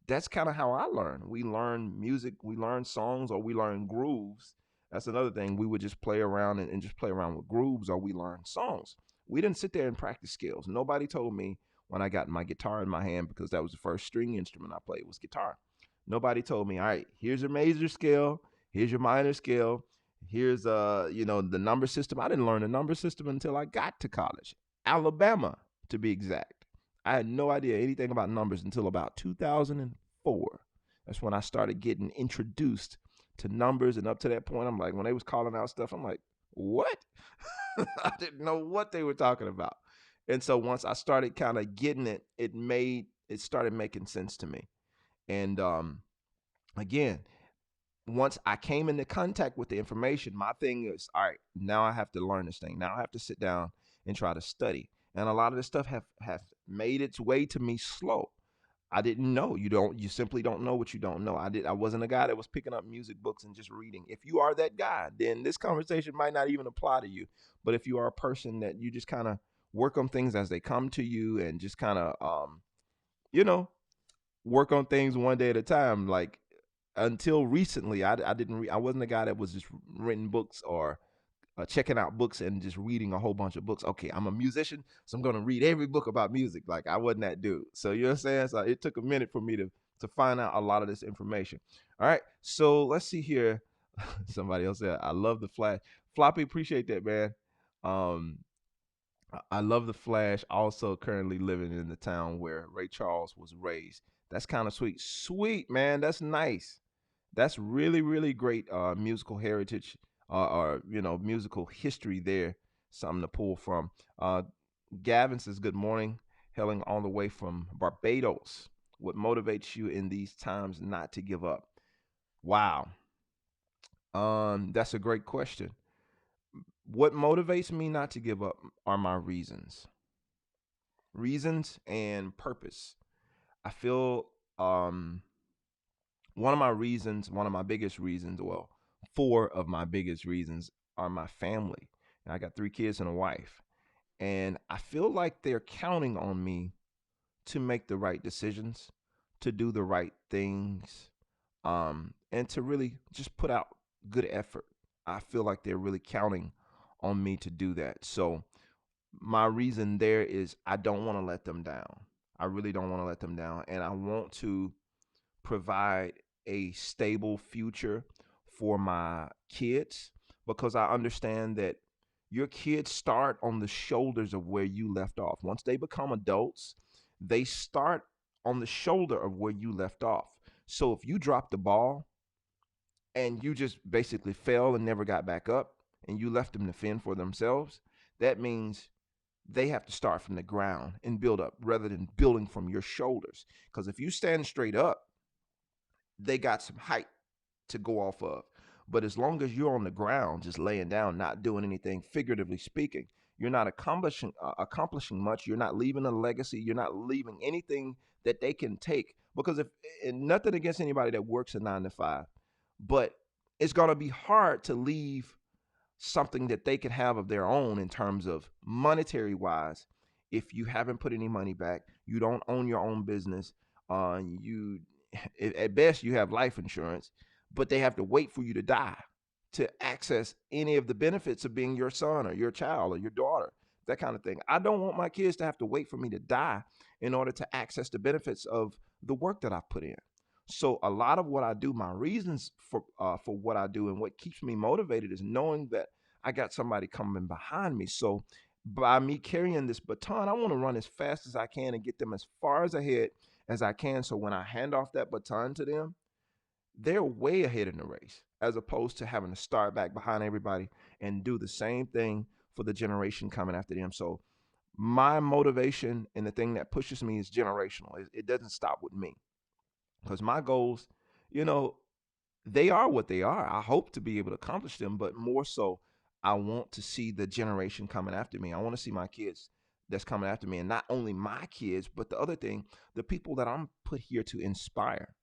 That's kind of how I learned. We learn music, we learn songs, or we learn grooves. That's another thing. We would just play around and just play around with grooves, or we learn songs. We didn't sit there and practice scales. Nobody told me when I got my guitar in my hand, because that was the first string instrument I played was guitar. Nobody told me, all right, here's your major scale, here's your minor scale, here's the number system. I didn't learn the number system until I got to college, Alabama to be exact. I had no idea anything about numbers until about 2004. That's when I started getting introduced to numbers. And up to that point, I'm like, when they was calling out stuff, I'm like, what? I didn't know what they were talking about. And so once I started kind of getting it, it started making sense to me. And again, once I came into contact with the information, my thing is, all right, now I have to learn this thing. Now I have to sit down and try to study. And a lot of this stuff have made its way to me slow. I didn't know. You simply don't know what you don't know. I wasn't a guy that was picking up music books and just reading. If you are that guy, then this conversation might not even apply to you. But if you are a person that you just kind of work on things as they come to you and just kind of work on things one day at a time, like until recently, I wasn't a guy that was just reading books or checking out books and just reading a whole bunch of books. Okay, I'm a musician, so I'm going to read every book about music. Like, I wasn't that dude. So, you know what I'm saying? So it took a minute for me to find out a lot of this information. All right, so let's see here. Somebody else said, I love the Flash. Floppy, appreciate that, man. I love the Flash. Also currently living in the town where Ray Charles was raised. That's kind of sweet. Sweet, man. That's nice. That's really, really great musical heritage or musical history there. Something to pull from. Gavin says, good morning, hailing all the way from Barbados. What motivates you in these times not to give up? Wow. That's a great question. What motivates me not to give up are my reasons and purpose. I feel um, one of my biggest reasons, well, four of my biggest reasons are my family. And I got three kids and a wife. And I feel like they're counting on me to make the right decisions, to do the right things, and to really just put out good effort. I feel like they're really counting on me to do that. So my reason there is I don't want to let them down. I really don't want to let them down. And I want to provide a stable future for my kids because I understand that your kids start on the shoulders of where you left off. Once they become adults, they start on the shoulder of where you left off. So if you drop the ball and you just basically fell and never got back up and you left them to fend for themselves, that means they have to start from the ground and build up rather than building from your shoulders. Because if you stand straight up, they got some height to go off of. But as long as you're on the ground, just laying down, not doing anything, figuratively speaking, you're not accomplishing much. You're not leaving a legacy. You're not leaving anything that they can take. Because if and nothing against anybody that works a 9 to 5, but it's gonna be hard to leave something that they can have of their own in terms of monetary wise if you haven't put any money back, you don't own your own business, you at best you have life insurance, but they have to wait for you to die to access any of the benefits of being your son or your child or your daughter, that kind of thing. I don't want my kids to have to wait for me to die in order to access the benefits of the work that I've put in. So a lot of what I do, my reasons for what I do and what keeps me motivated is knowing that I got somebody coming behind me. So by me carrying this baton, I want to run as fast as I can and get them as far as ahead as I can. So when I hand off that baton to them, they're way ahead in the race as opposed to having to start back behind everybody and do the same thing for the generation coming after them. So my motivation and the thing that pushes me is generational. It doesn't stop with me because my goals, you know, they are what they are. I hope to be able to accomplish them, but more so, I want to see the generation coming after me. I want to see my kids that's coming after me, and not only my kids, but the other thing, the people that I'm put here to inspire.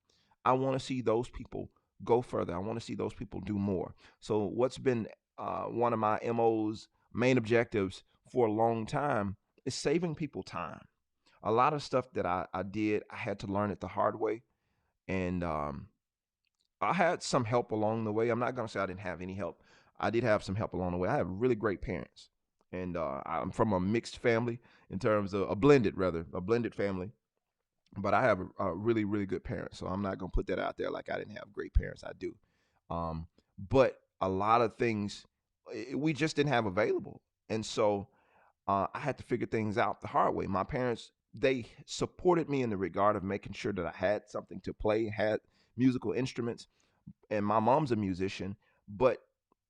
I want to see those people go further. I want to see those people do more. So, what's been one of my MO's main objectives for a long time is saving people time. A lot of stuff that I did, I had to learn it the hard way. And I had some help along the way. I'm not going to say I didn't have any help. I did have some help along the way. I have really great parents. And I'm from a mixed family in terms of a blended family. But I have a really, really good parents. So I'm not going to put that out there like I didn't have great parents. I do. But a lot of things we just didn't have available. And so I had to figure things out the hard way. My parents, they supported me in the regard of making sure that I had something to play, had musical instruments, and my mom's a musician, but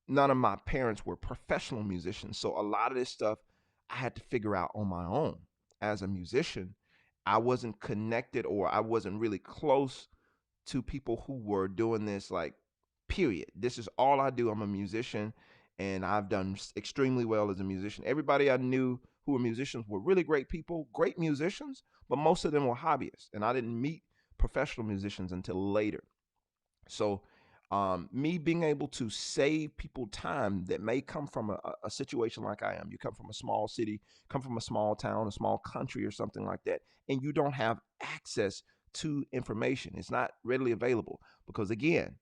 none of my parents were professional musicians. So a lot of this stuff I had to figure out on my own. As a musician, I wasn't connected or I wasn't really close to people who were doing this like period. This is all I do. I'm a musician and I've done extremely well as a musician. Everybody I knew who were musicians were really great people, great musicians, but most of them were hobbyists. And I didn't meet professional musicians until later. So, me being able to save people time that may come from a situation like I am. You come from a small city, come from a small town, a small country, or something like that, and you don't have access to information. It's not readily available because, again,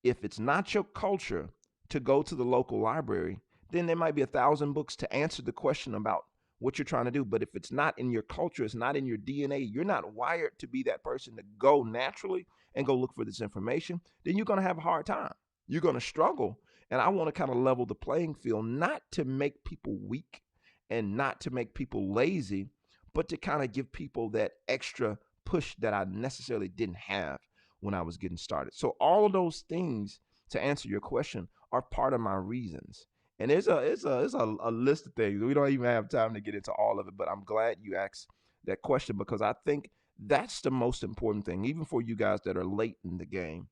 if it's not your culture to go to the local library, then there might be 1,000 books to answer the question about what you're trying to do. But if it's not in your culture, it's not in your DNA, you're not wired to be that person to go naturally and go look for this information, then you're going to have a hard time. You're going to struggle. And I want to kind of level the playing field, not to make people weak and not to make people lazy, but to kind of give people that extra push that I necessarily didn't have when I was getting started. So all of those things, to answer your question, are part of my reasons. And it's a list of things. We don't even have time to get into all of it, but I'm glad you asked that question because I think that's the most important thing, even for you guys that are late in the game.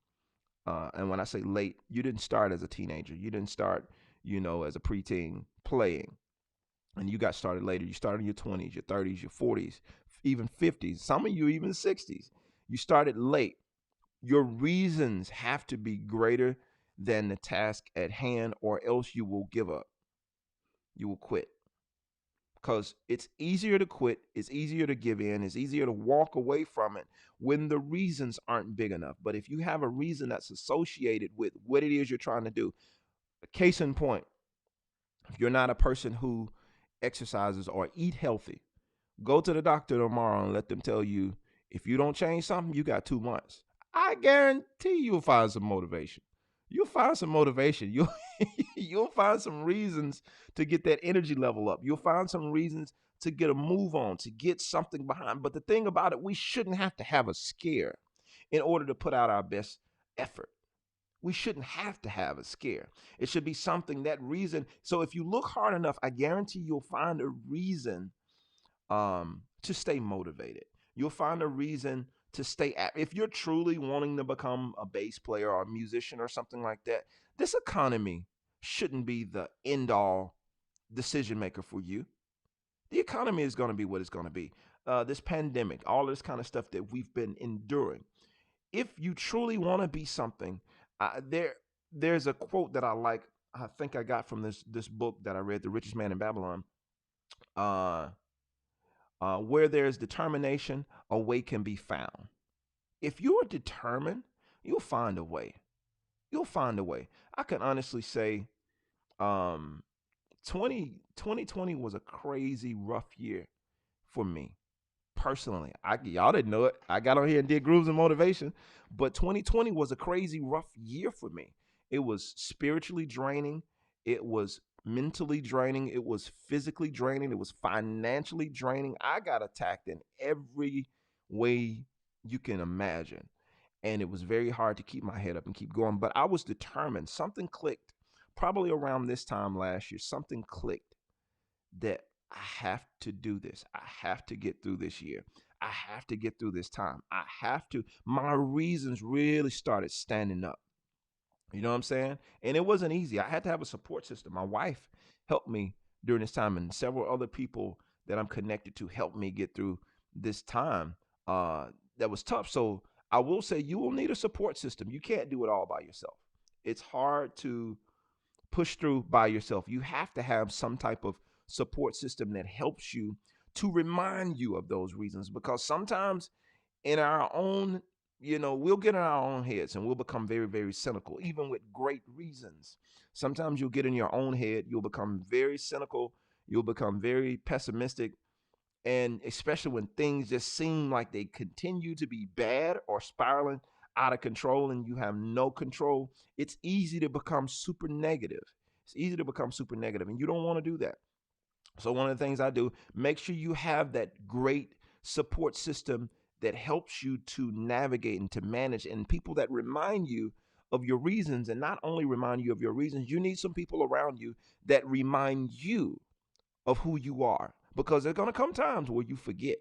And when I say late, you didn't start as a teenager. You didn't start, as a preteen playing, and you got started later. You started in your 20s, your 30s, your 40s, even 50s. Some of you even 60s. You started late. Your reasons have to be greater than the task at hand, or else you will give up. You will quit. Because it's easier to quit, it's easier to give in, it's easier to walk away from it when the reasons aren't big enough. But if you have a reason that's associated with what it is you're trying to do, case in point, if you're not a person who exercises or eat healthy, go to the doctor tomorrow and let them tell you if you don't change something, you got 2 months. I guarantee you'll find some motivation. You'll find some motivation. You'll find some reasons to get that energy level up. You'll find some reasons to get a move on, to get something behind. But the thing about it, we shouldn't have to have a scare in order to put out our best effort. We shouldn't have to have a scare. It should be something, that reason. So if you look hard enough, I guarantee you'll find a reason to stay motivated. You'll find a reason to stay at. If you're truly wanting to become a bass player or a musician or something like that, this economy shouldn't be the end all decision maker for you. The economy is going to be what it's going to be. This pandemic, all this kind of stuff that we've been enduring. If you truly want to be something, there's a quote that I like. I think I got from this book that I read, The Richest Man in Babylon. Where there's determination, a way can be found. If you are determined, you'll find a way. You'll find a way. I can honestly say, 2020 was a crazy rough year for me personally. Y'all didn't know it. I got on here and did grooves and motivation, but 2020 was a crazy rough year for me. It was spiritually draining. It was mentally draining. It was physically draining. It was financially draining. I got attacked in every way you can imagine. And it was very hard to keep my head up and keep going. But I was determined. Something clicked probably around this time last year. Something clicked that I have to do this. I have to get through this year. I have to get through this time. I have to. My reasons really started standing up. You know what I'm saying? And it wasn't easy. I had to have a support system. My wife helped me during this time, and several other people that I'm connected to helped me get through this time that was tough. So I will say you will need a support system. You can't do it all by yourself. It's hard to push through by yourself. You have to have some type of support system that helps you to remind you of those reasons, because sometimes in our own, we'll get in our own heads and we'll become very, very cynical, even with great reasons. Sometimes you'll get in your own head, you'll become very cynical, you'll become very pessimistic. And especially when things just seem like they continue to be bad or spiraling out of control and you have no control, it's easy to become super negative. It's easy to become super negative, and you don't want to do that. So one of the things I do, make sure you have that great support system that helps you to navigate and to manage, and people that remind you of your reasons. And not only remind you of your reasons, you need some people around you that remind you of who you are, because there's going to come times where you forget.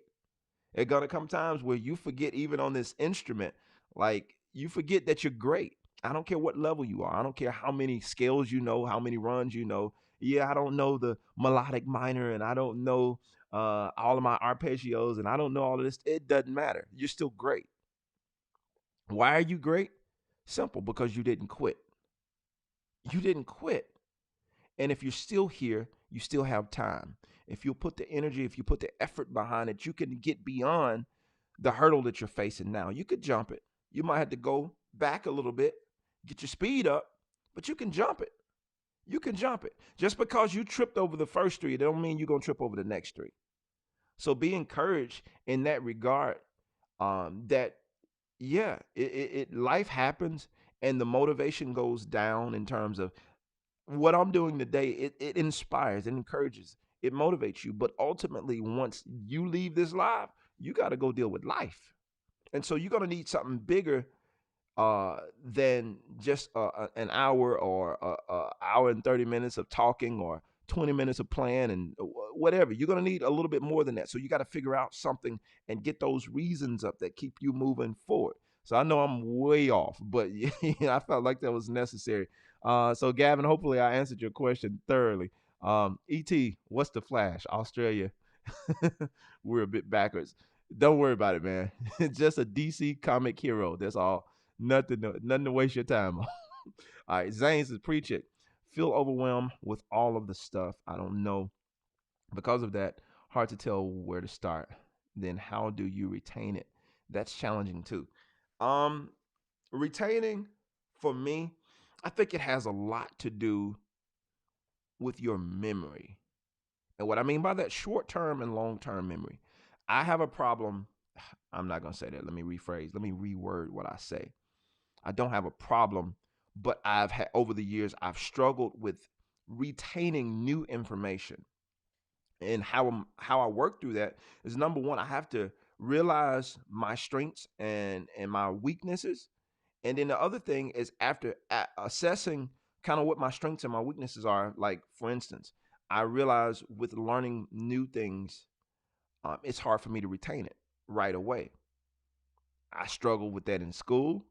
There's going to come times where you forget, even on this instrument, like you forget that you're great. I don't care what level you are. I don't care how many scales you know, how many runs you know. Yeah, I don't know the melodic minor, and I don't know all of my arpeggios, and I don't know all of this. It doesn't matter. You're still great. Why are you great? Simple, because you didn't quit. You didn't quit. And if you're still here, you still have time. If you put the energy, if you put the effort behind it, you can get beyond the hurdle that you're facing now. You could jump it. You might have to go back a little bit, get your speed up, but you can jump it. You can jump it. Just because you tripped over the first three, it don't mean you're going to trip over the next three. So be encouraged in that regard, that, yeah, life happens and the motivation goes down in terms of what I'm doing today. It inspires, it encourages, it motivates you. But ultimately, once you leave this life, you got to go deal with life. And so you're going to need something bigger than just an hour or hour and 30 minutes of talking or 20 minutes of playing and whatever. You're going to need a little bit more than that. So you got to figure out something and get those reasons up that keep you moving forward. So I know I'm way off, but I felt like that was necessary. So Gavin, hopefully I answered your question thoroughly. Et, what's the Flash? Australia. We're a bit backwards. Don't worry about it, man. Just a DC comic hero. That's all. Nothing to waste your time on. All right, Zane says, preach it. Feel overwhelmed with all of the stuff. I don't know. Because of that, hard to tell where to start. Then how do you retain it? That's challenging too. Um, Retaining for me, I think it has a lot to do with your memory. And what I mean by that, short term and long term memory. I have a problem. I'm not going to say that. Let me rephrase. Let me reword what I say. I don't have a problem, but I've had over the years, I've struggled with retaining new information. And how I work through that is, number one, I have to realize my strengths and my weaknesses. And then the other thing is, after assessing kind of what my strengths and my weaknesses are, like for instance, I realize with learning new things, it's hard for me to retain it right away. I struggled with that in school,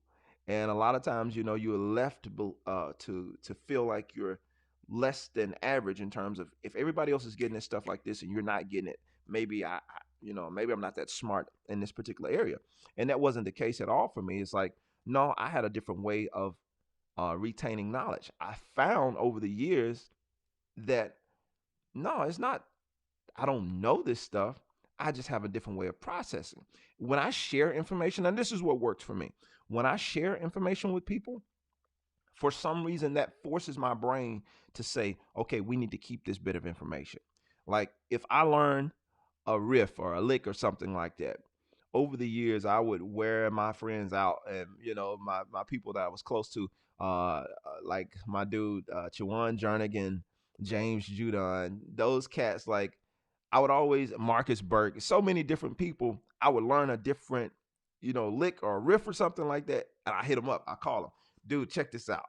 and a lot of times, you're left to feel like you're less than average in terms of, if everybody else is getting this stuff like this and you're not getting it, maybe maybe I'm not that smart in this particular area, and that wasn't the case at all for me. It's like, no, I had a different way of retaining knowledge. I found over the years that no, it's not, I don't know this stuff. I just have a different way of processing. When I share information, and this is what works for me, when I share information with people, for some reason that forces my brain to say, okay, we need to keep this bit of information. Like if I learn a riff or a lick or something like that, over the years I would wear my friends out, and my people that I was close to, like my dude Chawan Jernigan, James Judon, those cats. Like I would always, Marcus Burke, so many different people. I would learn a different, lick or riff or something like that, and I hit them up. I call them, dude, check this out.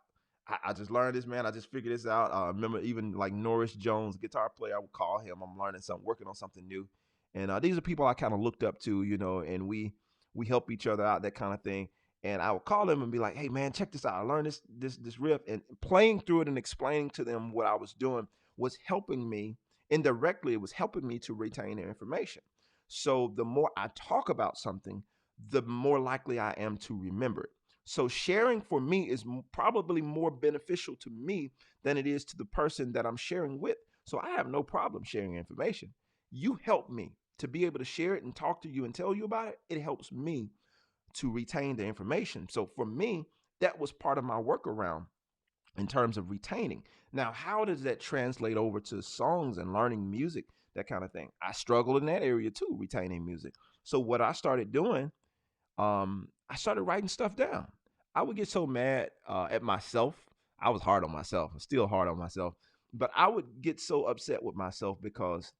I just learned this, man. I just figured this out. Remember, even like Norris Jones, guitar player, I would call him. I'm learning something, working on something new, and these are people I kind of looked up to, and we help each other out, that kind of thing. And I would call them and be like, "Hey, man, check this out. I learned this riff," and playing through it and explaining to them what I was doing was helping me indirectly. It was helping me to retain their information. So the more I talk about something, the more likely I am to remember it. So sharing for me is probably more beneficial to me than it is to the person that I'm sharing with. So I have no problem sharing information. You help me to be able to share it and talk to you and tell you about it. It helps me to retain the information. So for me, that was part of my workaround in terms of retaining. Now, how does that translate over to songs and learning music, that kind of thing? I struggled in that area too, retaining music. So what I started doing, I started writing stuff down. I would get so mad at myself. I was hard on myself. I'm still hard on myself. But I would get so upset with myself because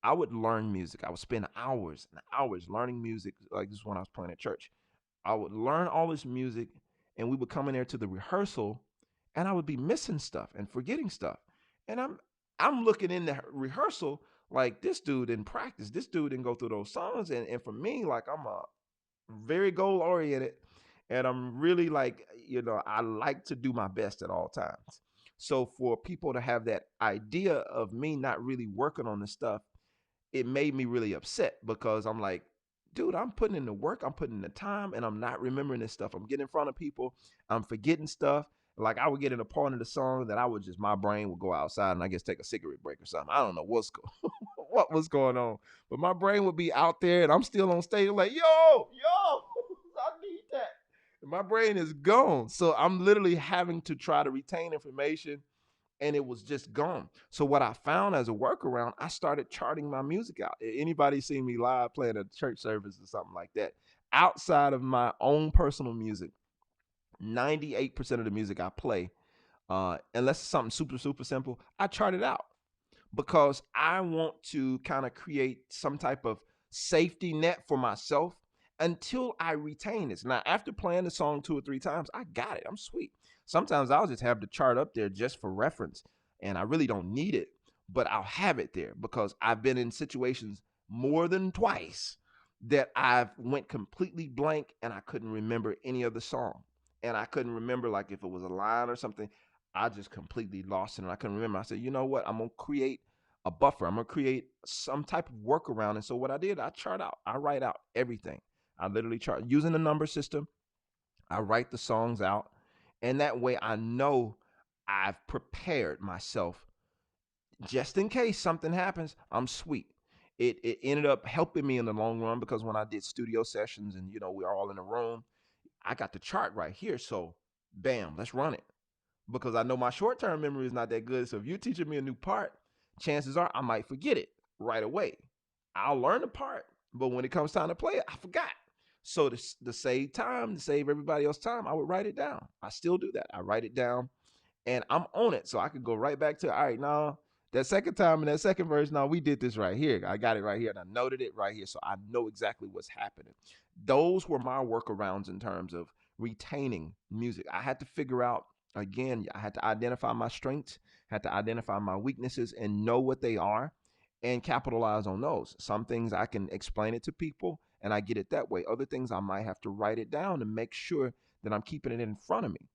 I would learn music. I would spend hours and hours learning music. Like this when I was playing at church. I would learn all this music, and we would come in there to the rehearsal, and I would be missing stuff and forgetting stuff. And I'm looking in the rehearsal like, this dude didn't practice. This dude didn't go through those songs. And for me, like, I'm a very goal oriented, and I'm really like, I like to do my best at all times. So for people to have that idea of me not really working on this stuff, it made me really upset, because I'm like, dude, I'm putting in the work, I'm putting in the time, and I'm not remembering this stuff. I'm getting in front of people, I'm forgetting stuff. Like I would get in a part of the song that my brain would go outside and I guess take a cigarette break or something. I don't know what was going on, but my brain would be out there and I'm still on stage like, yo, I need that. And my brain is gone. So I'm literally having to try to retain information, and it was just gone. So what I found as a workaround, I started charting my music out. Anybody seen me live playing a church service or something like that, outside of my own personal music, 98% of the music I play, unless it's something super, super simple, I chart it out, because I want to kind of create some type of safety net for myself until I retain this. Now, after playing the song 2 or 3 times, I got it. I'm sweet. Sometimes I'll just have the chart up there just for reference, and I really don't need it, but I'll have it there because I've been in situations more than twice that I've went completely blank and I couldn't remember any of the song. And I couldn't remember like if it was a line or something. I just completely lost it and I couldn't remember. I said, you know what? I'm gonna create a buffer. I'm gonna create some type of workaround. And so what I did, I chart out, I write out everything. I literally chart using the number system. I write the songs out, and that way I know I've prepared myself just in case something happens. I'm sweet. It ended up helping me in the long run because when I did studio sessions and we're all in a room, I got the chart right here. So bam, let's run it because I know my short term memory is not that good. So if you're teaching me a new part, chances are I might forget it right away. I'll learn the part, but when it comes time to play it, I forgot. So to save time, to save everybody else time, I would write it down. I still do that. I write it down and I'm on it. So I could go right back to, all right, now that second time in that second verse, now we did this right here. I got it right here and I noted it right here. So I know exactly what's happening. Those were my workarounds in terms of retaining music. I had to figure out, again, I had to identify my strengths, had to identify my weaknesses and know what they are and capitalize on those. Some things I can explain it to people and I get it that way. Other things I might have to write it down and make sure that I'm keeping it in front of me.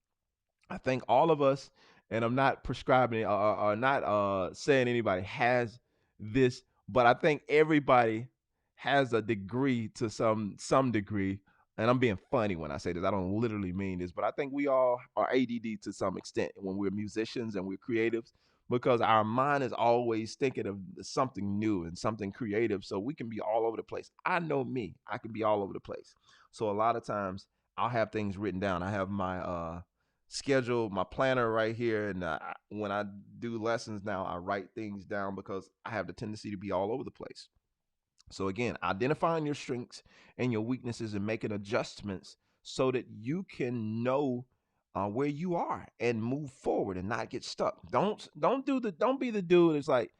I think all of us, and I'm not prescribing or not saying anybody has this, but I think everybody has a degree to some degree. And I'm being funny when I say this. I don't literally mean this, but I think we all are ADD to some extent when we're musicians and we're creatives because our mind is always thinking of something new and something creative. So we can be all over the place. I know me. I can be all over the place. So a lot of times I'll have things written down. I have my schedule, my planner right here. And when I do lessons now, I write things down because I have the tendency to be all over the place. So again, identifying your strengths and your weaknesses and making adjustments so that you can know where you are and move forward and not get stuck. Don't be the dude that's like,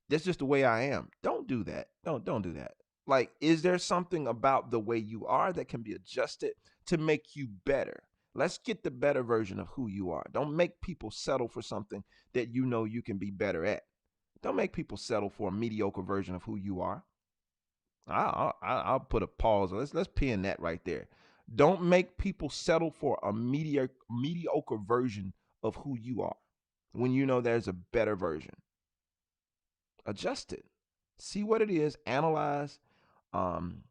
that's just the way I am. Don't do that. Don't do that. Like, is there something about the way you are that can be adjusted to make you better? Let's get the better version of who you are. Don't make people settle for something that you know you can be better at. Don't make people settle for a mediocre version of who you are. I'll put a pause. Let's pin that right there. Don't make people settle for a mediocre version of who you are when you know there's a better version. Adjust it. See what it is. Analyze, um,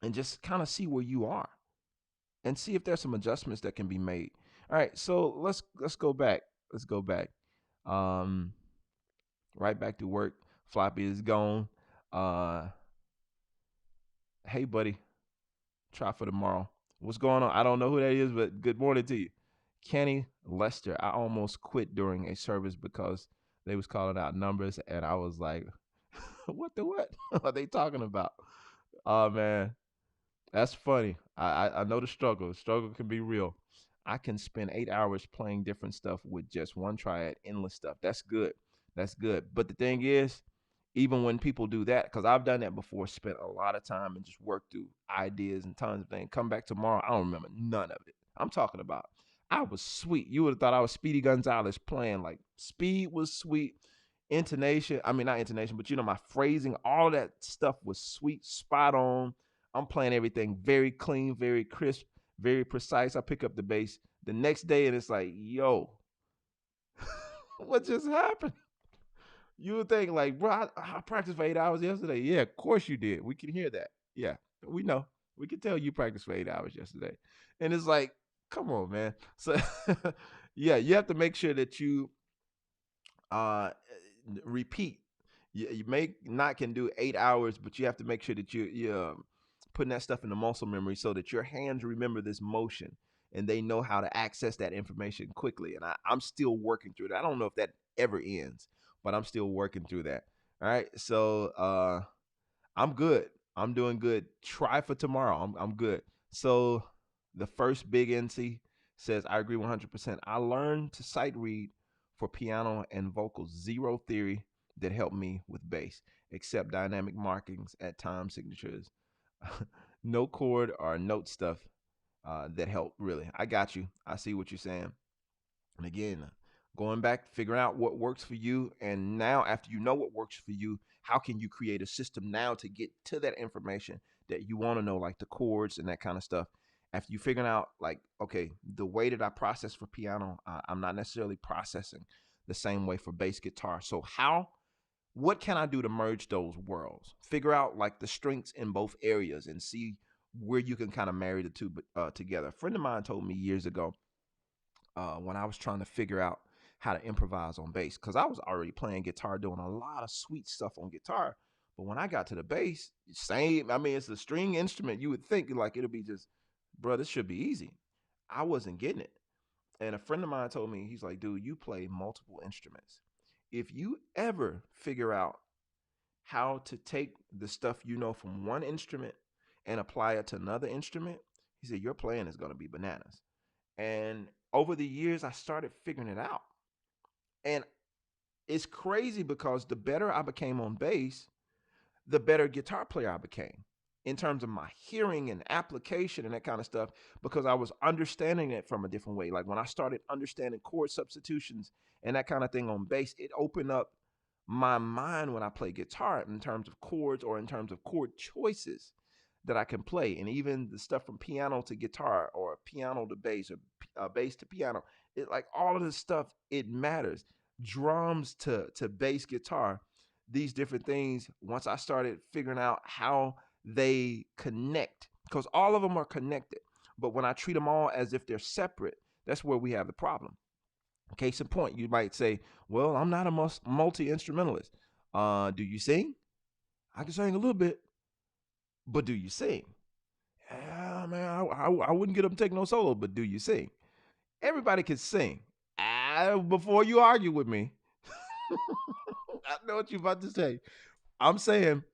and just kind of see where you are, and see if there's some adjustments that can be made. All right. So let's go back. Let's go back. Um, right back to work. Floppy is gone. Hey, buddy. Try for tomorrow. What's going on? I don't know who that is, but good morning to you. Kenny Lester. I almost quit during a service because they was calling out numbers and I was like, what the what are they talking about? Oh man, that's funny. I know the struggle. The struggle can be real. I can spend 8 hours playing different stuff with just one triad, endless stuff. That's good. That's good. But the thing is, even when people do that, because I've done that before, spent a lot of time and just worked through ideas and tons of things. Come back tomorrow, I don't remember none of it. I'm talking about I was sweet. You would have thought I was Speedy Gonzalez playing. Like speed was sweet. Intonation, I mean not intonation, but my phrasing, all that stuff was sweet, spot on. I'm playing everything very clean, very crisp, very precise. I pick up the bass the next day and it's like, yo, what just happened? You would think like, bro, I practiced for 8 hours yesterday. Yeah, of course you did. We can hear that. Yeah, we know. We can tell you practiced for 8 hours yesterday. And it's like, come on, man. So yeah, you have to make sure that you uh repeat. You may not can do 8 hours, but you have to make sure that you're putting that stuff in the muscle memory so that your hands remember this motion and they know how to access that information quickly. And I'm still working through that. I don't know if that ever ends, but I'm still working through that. All right. So I'm good. I'm doing good. Try for tomorrow. I'm good. So the first big NC says, I agree 100%. I learned to sight read for piano and vocals. Zero theory that helped me with bass, except dynamic markings at time signatures. no chord or note stuff that help really. I got you. I see what you're saying. And again, going back, figuring out what works for you. And now, after you know what works for you, how can you create a system now to get to that information that you want to know, like the chords and that kind of stuff? After you figuring out, like, okay, the way that I process for piano, I'm not necessarily processing the same way for bass guitar. So, what can I do to merge those worlds? Figure out like the strengths in both areas and see where you can kind of marry the two together. A friend of mine told me years ago when I was trying to figure out how to improvise on bass, because I was already playing guitar, doing a lot of sweet stuff on guitar. But when I got to the bass, same. I mean, it's a string instrument. You would think like it'll be just, bro, this should be easy. I wasn't getting it. And a friend of mine told me, he's like, dude, you play multiple instruments. If you ever figure out how to take the stuff you know from one instrument and apply it to another instrument, he said, your playing is going to be bananas. And over the years, I started figuring it out. And it's crazy because the better I became on bass, the better guitar player I became in terms of my hearing and application and that kind of stuff, because I was understanding it from a different way. Like when I started understanding chord substitutions and that kind of thing on bass, it opened up my mind when I play guitar in terms of chords or in terms of chord choices that I can play. And even the stuff from piano to guitar or piano to bass or bass to piano, it like all of this stuff, it matters. Drums to bass guitar, these different things, once I started figuring out how they connect, because all of them are connected. But when I treat them all as if they're separate, that's where we have the problem. Case in point, you might say, well, I'm not a multi instrumentalist. Do you sing? I can sing a little bit, but do you sing? Yeah, man, I wouldn't get up and take no solo, but do you sing? Everybody can sing. Before you argue with me, I know what you're about to say. I'm saying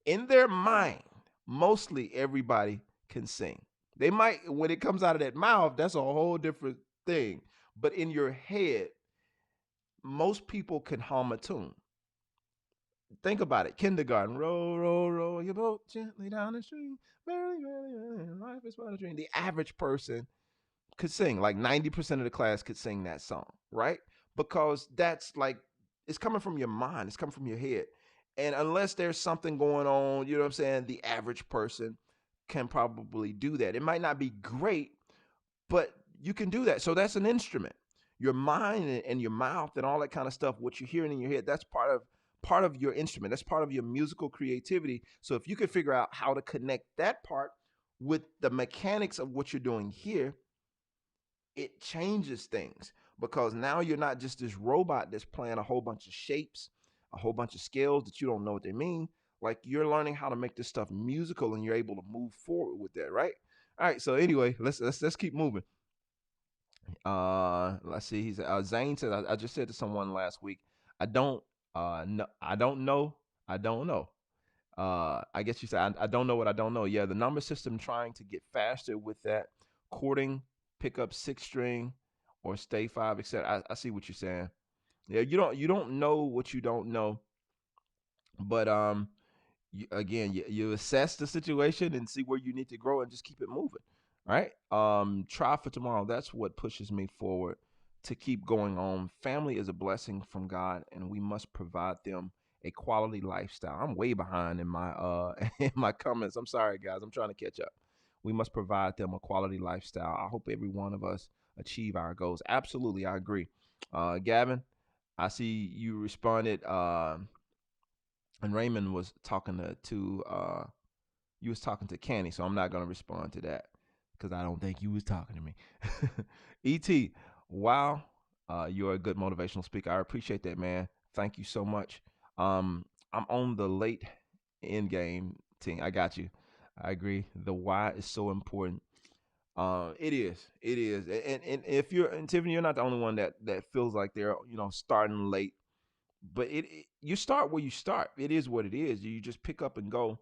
in their mind, mostly everybody can sing. They might, when it comes out of that mouth, that's a whole different thing. But in your head, most people can hum a tune. Think about it. Kindergarten, roll, roll, roll your boat gently down the stream. Merrily, merrily, merrily, life is but a dream. The average person could sing. Like 90% of the class could sing that song, right? Because that's like, it's coming from your mind, it's coming from your head. And unless there's something going on, you know what I'm saying, the average person can probably do that. It might not be great, but you can do that. So that's an instrument. Your mind and your mouth and all that kind of stuff, what you're hearing in your head, that's part of your instrument. That's part of your musical creativity. So if you could figure out how to connect that part with the mechanics of what you're doing here, it changes things, because now you're not just this robot that's playing a whole bunch of shapes, a whole bunch of scales that you don't know what they mean. Like you're learning how to make this stuff musical and you're able to move forward with that, right? All right. So anyway, let's keep moving. Let's see. He's Zane said, I just said to someone last week, I don't no, I don't know. I don't know. I guess you said I don't know what I don't know. Yeah, the number system trying to get faster with that chording, pick up six string or stay five, etc. I see what you're saying. Yeah, you don't know what you don't know, but again, you assess the situation and see where you need to grow and just keep it moving. Right? Try for tomorrow. That's what pushes me forward to keep going on. Family is a blessing from God, and we must provide them a quality lifestyle. I'm way behind in my in my comments. I'm sorry, guys. I'm trying to catch up. We must provide them a quality lifestyle. I hope every one of us achieve our goals. Absolutely, I agree. Gavin, I see you responded. And Raymond was talking to you was talking to Candy, so I'm not gonna respond to that because I don't think you was talking to me. Et, wow, you're a good motivational speaker. I appreciate that, man. Thank you so much. I'm on the late end game team. I got you. I agree. The why is so important. It is, and if you're and Tiffany, you're not the only one that feels like they're starting late, but you start where you start. It is what it is. You just pick up and go.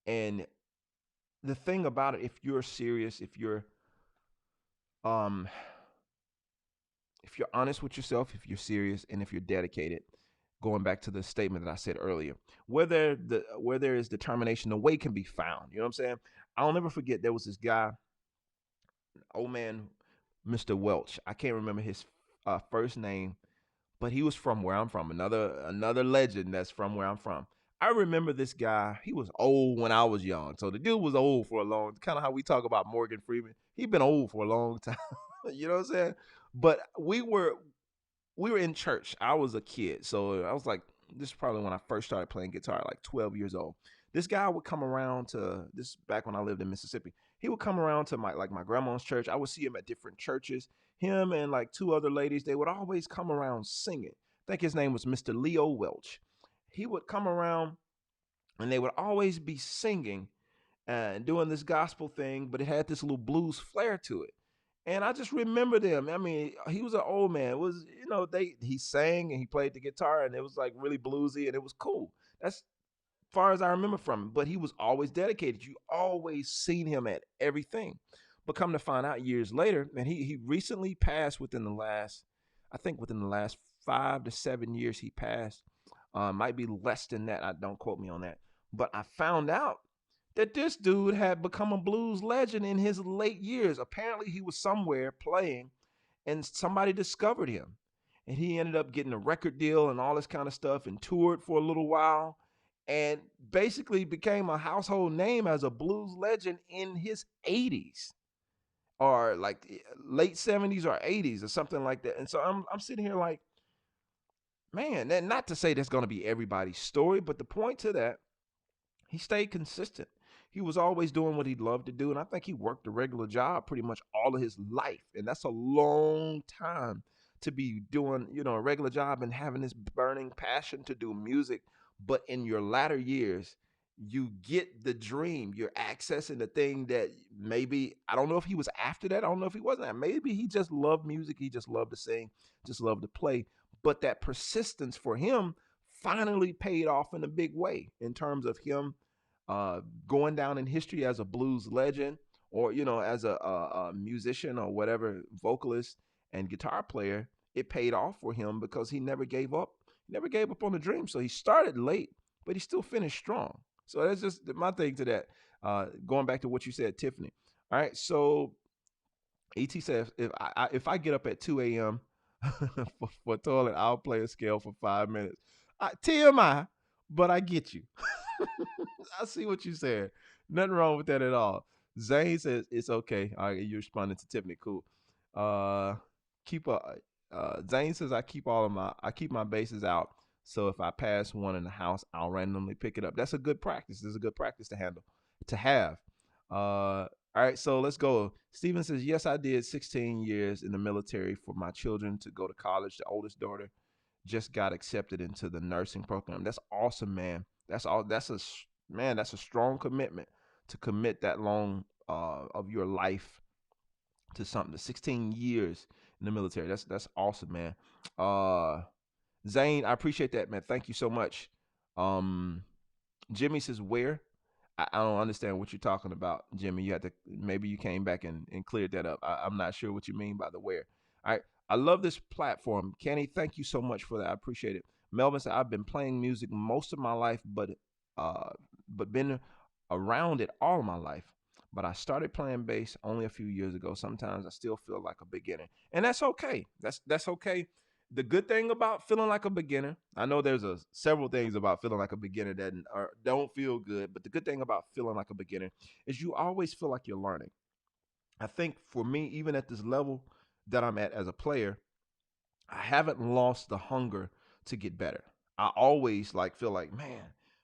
And the thing about it, um if you're honest with yourself, if you're serious, and if you're dedicated, Going back to the statement that I said earlier, where there is determination, the way can be found. You know what I'm saying? I'll never forget there was this guy, old man, Mr. Welch. I can't remember his first name, but he was from where I'm from. Another legend that's from where I'm from. I remember this guy. He was old when I was young, so the dude was old for a long. Kind of how we talk about Morgan Freeman. He'd been old for a long time. You know what I'm saying? But we were in church. I was a kid, so I was like, this is probably when I first started playing guitar, like 12 years old. This guy would come around to this back when I lived in Mississippi. He would come around to my grandma's church. I would see him at different churches. Him and like two other ladies, they would always come around singing. I think his name was Mr. Leo Welch. He would come around and they would always be singing and doing this gospel thing, but it had this little blues flair to it. And I just remember them. I mean, he was an old man. It was, he sang and he played the guitar and it was like really bluesy and it was cool. That's far as I remember from him. But he was always dedicated. You always seen him at everything. But come to find out years later, and he recently passed I think within the last 5 to 7 years he passed. Might be less than that. I don't quote me on that. But I found out that this dude had become a blues legend in his late years. Apparently, he was somewhere playing and somebody discovered him. And he ended up getting a record deal and all this kind of stuff and toured for a little while and basically became a household name as a blues legend in his 80s or like late 70s or 80s or something like that. And so I'm sitting here like, man, and not to say that's going to be everybody's story, but the point to that, he stayed consistent. He was always doing what he loved to do. And I think he worked a regular job pretty much all of his life. And that's a long time to be doing, a regular job and having this burning passion to do music. But in your latter years, you get the dream. You're accessing the thing that maybe, I don't know if he was after that. I don't know if he wasn't. Maybe he just loved music. He just loved to sing, just loved to play. But that persistence for him finally paid off in a big way in terms of him going down in history as a blues legend or, as a musician or whatever, vocalist and guitar player. It paid off for him because he never gave up. He never gave up on the dream. So he started late, but he still finished strong. So that's just my thing to that. Going back to what you said, Tiffany. All right. So ET says, if I get up at 2 a.m. for toilet, I'll play a scale for 5 minutes. TMI, but I get you. I see what you said. Nothing wrong with that at all. Zane says it's okay. All right, you're responding to Tiffany. Cool. Keep Zane says I keep my bases out. So if I pass one in the house, I'll randomly pick it up. That's a good practice. This is a good practice to have. All right, so let's go. Steven says, yes, I did 16 years in the military for my children to go to college. The oldest daughter just got accepted into the nursing program. That's awesome, man. That's all. That's a strong commitment to commit that long of your life to something. 16 years in the military. That's awesome, man. Zane, I appreciate that, man. Thank you so much. Jimmy says where? I don't understand what you're talking about, Jimmy. You had to maybe you came back and cleared that up. I'm not sure what you mean by the where. All right. I love this platform. Kenny, thank you so much for that. I appreciate it. Melvin said, I've been playing music most of my life, but been around it all my life. But I started playing bass only a few years ago. Sometimes I still feel like a beginner. And that's okay. That's okay. The good thing about feeling like a beginner, I know there's several things about feeling like a beginner that don't feel good, but the good thing about feeling like a beginner is you always feel like you're learning. I think for me, even at this level that I'm at as a player, I haven't lost the hunger to get better. I always feel like, man,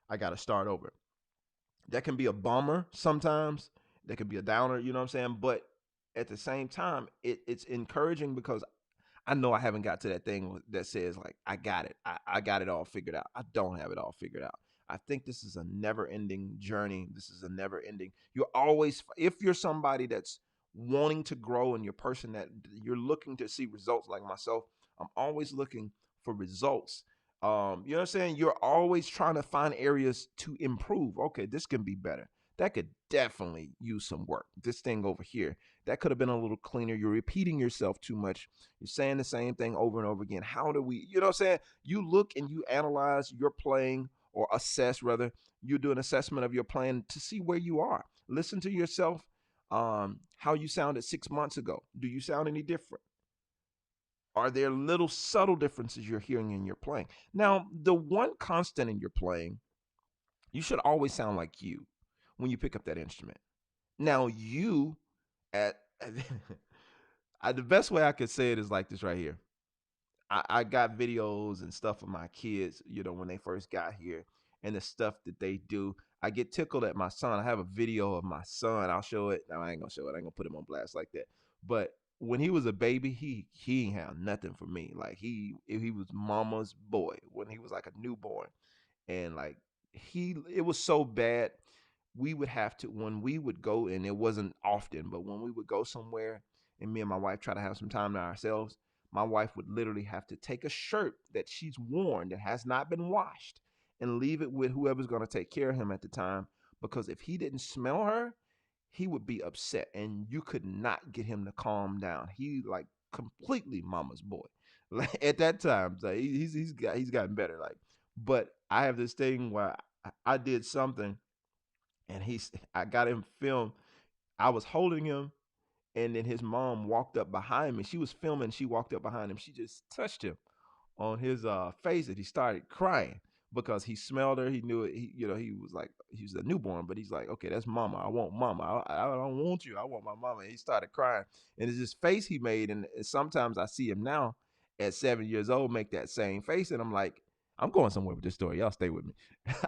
I got to start over. That can be a bummer sometimes. That can be a downer, you know what I'm saying? But at the same time, it's encouraging because I know I haven't got to that thing that says like, I got it. I got it all figured out. I don't have it all figured out. I think this is a never ending journey. This is a never ending. You're always, if you're somebody that's wanting to grow and you're a person that you're looking to see results like myself, I'm always looking for results. You know what I'm saying? You're always trying to find areas to improve. Okay, this can be better. that could definitely use some work. This thing over here, that could have been a little cleaner. You're repeating yourself too much. You're saying the same thing over and over again. How do we, you know what I'm saying? You look and you analyze your playing, or assess rather. You do an assessment of your playing to see where you are. Listen to yourself, how you sounded 6 months ago. Do you sound any different? Are there little subtle differences you're hearing in your playing? Now, the one constant in your playing, you should always sound like you when you pick up that instrument. Now, you at the best way I could say it is like this right here. I got videos and stuff of my kids, when they first got here, and the stuff that they do. I get tickled at my son. I have a video of my son. I'll show it. No, I ain't gonna show it. I ain't gonna put him on blast like that. But when he was a baby, he ain't had nothing for me. Like he was mama's boy when he was like a newborn. And like it was so bad. We would have to, when we would go, and it wasn't often, but when we would go somewhere and me and my wife try to have some time to ourselves, my wife would literally have to take a shirt that she's worn that has not been washed and leave it with whoever's going to take care of him at the time, because if he didn't smell her, he would be upset and you could not get him to calm down. He like completely mama's boy. Like at that time, so he's gotten better. Like, but I have this thing where I did something and I got him filmed. I was holding him, and then his mom walked up behind me. She was filming. She walked up behind him. She just touched him on his face, and he started crying because he smelled her. He knew it. He was like, he was a newborn, but he's like, okay, that's mama. I want mama. I don't want you. I want my mama. And he started crying, and it's this face he made. And sometimes I see him now at 7 years old make that same face, and I'm like, I'm going somewhere with this story. Y'all stay with me.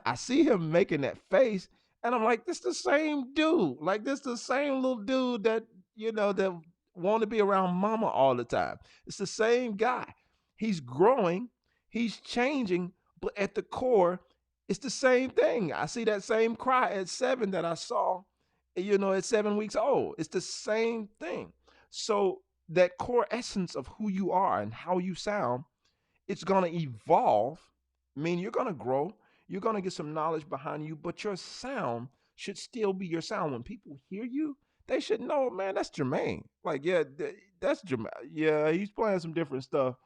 I see him making that face, and I'm like, this the same dude. Like, this the same little dude that that want to be around mama all the time. It's the same guy. He's growing, he's changing, but at the core, it's the same thing. I see that same cry at 7 that I saw, at 7 weeks old. It's the same thing. So that core essence of who you are and how you sound, it's going to evolve. I mean, you're going to grow. You're going to get some knowledge behind you, but your sound should still be your sound. When people hear you, they should know, man, that's Jermaine. Like, yeah, that's Jermaine. Yeah, he's playing some different stuff,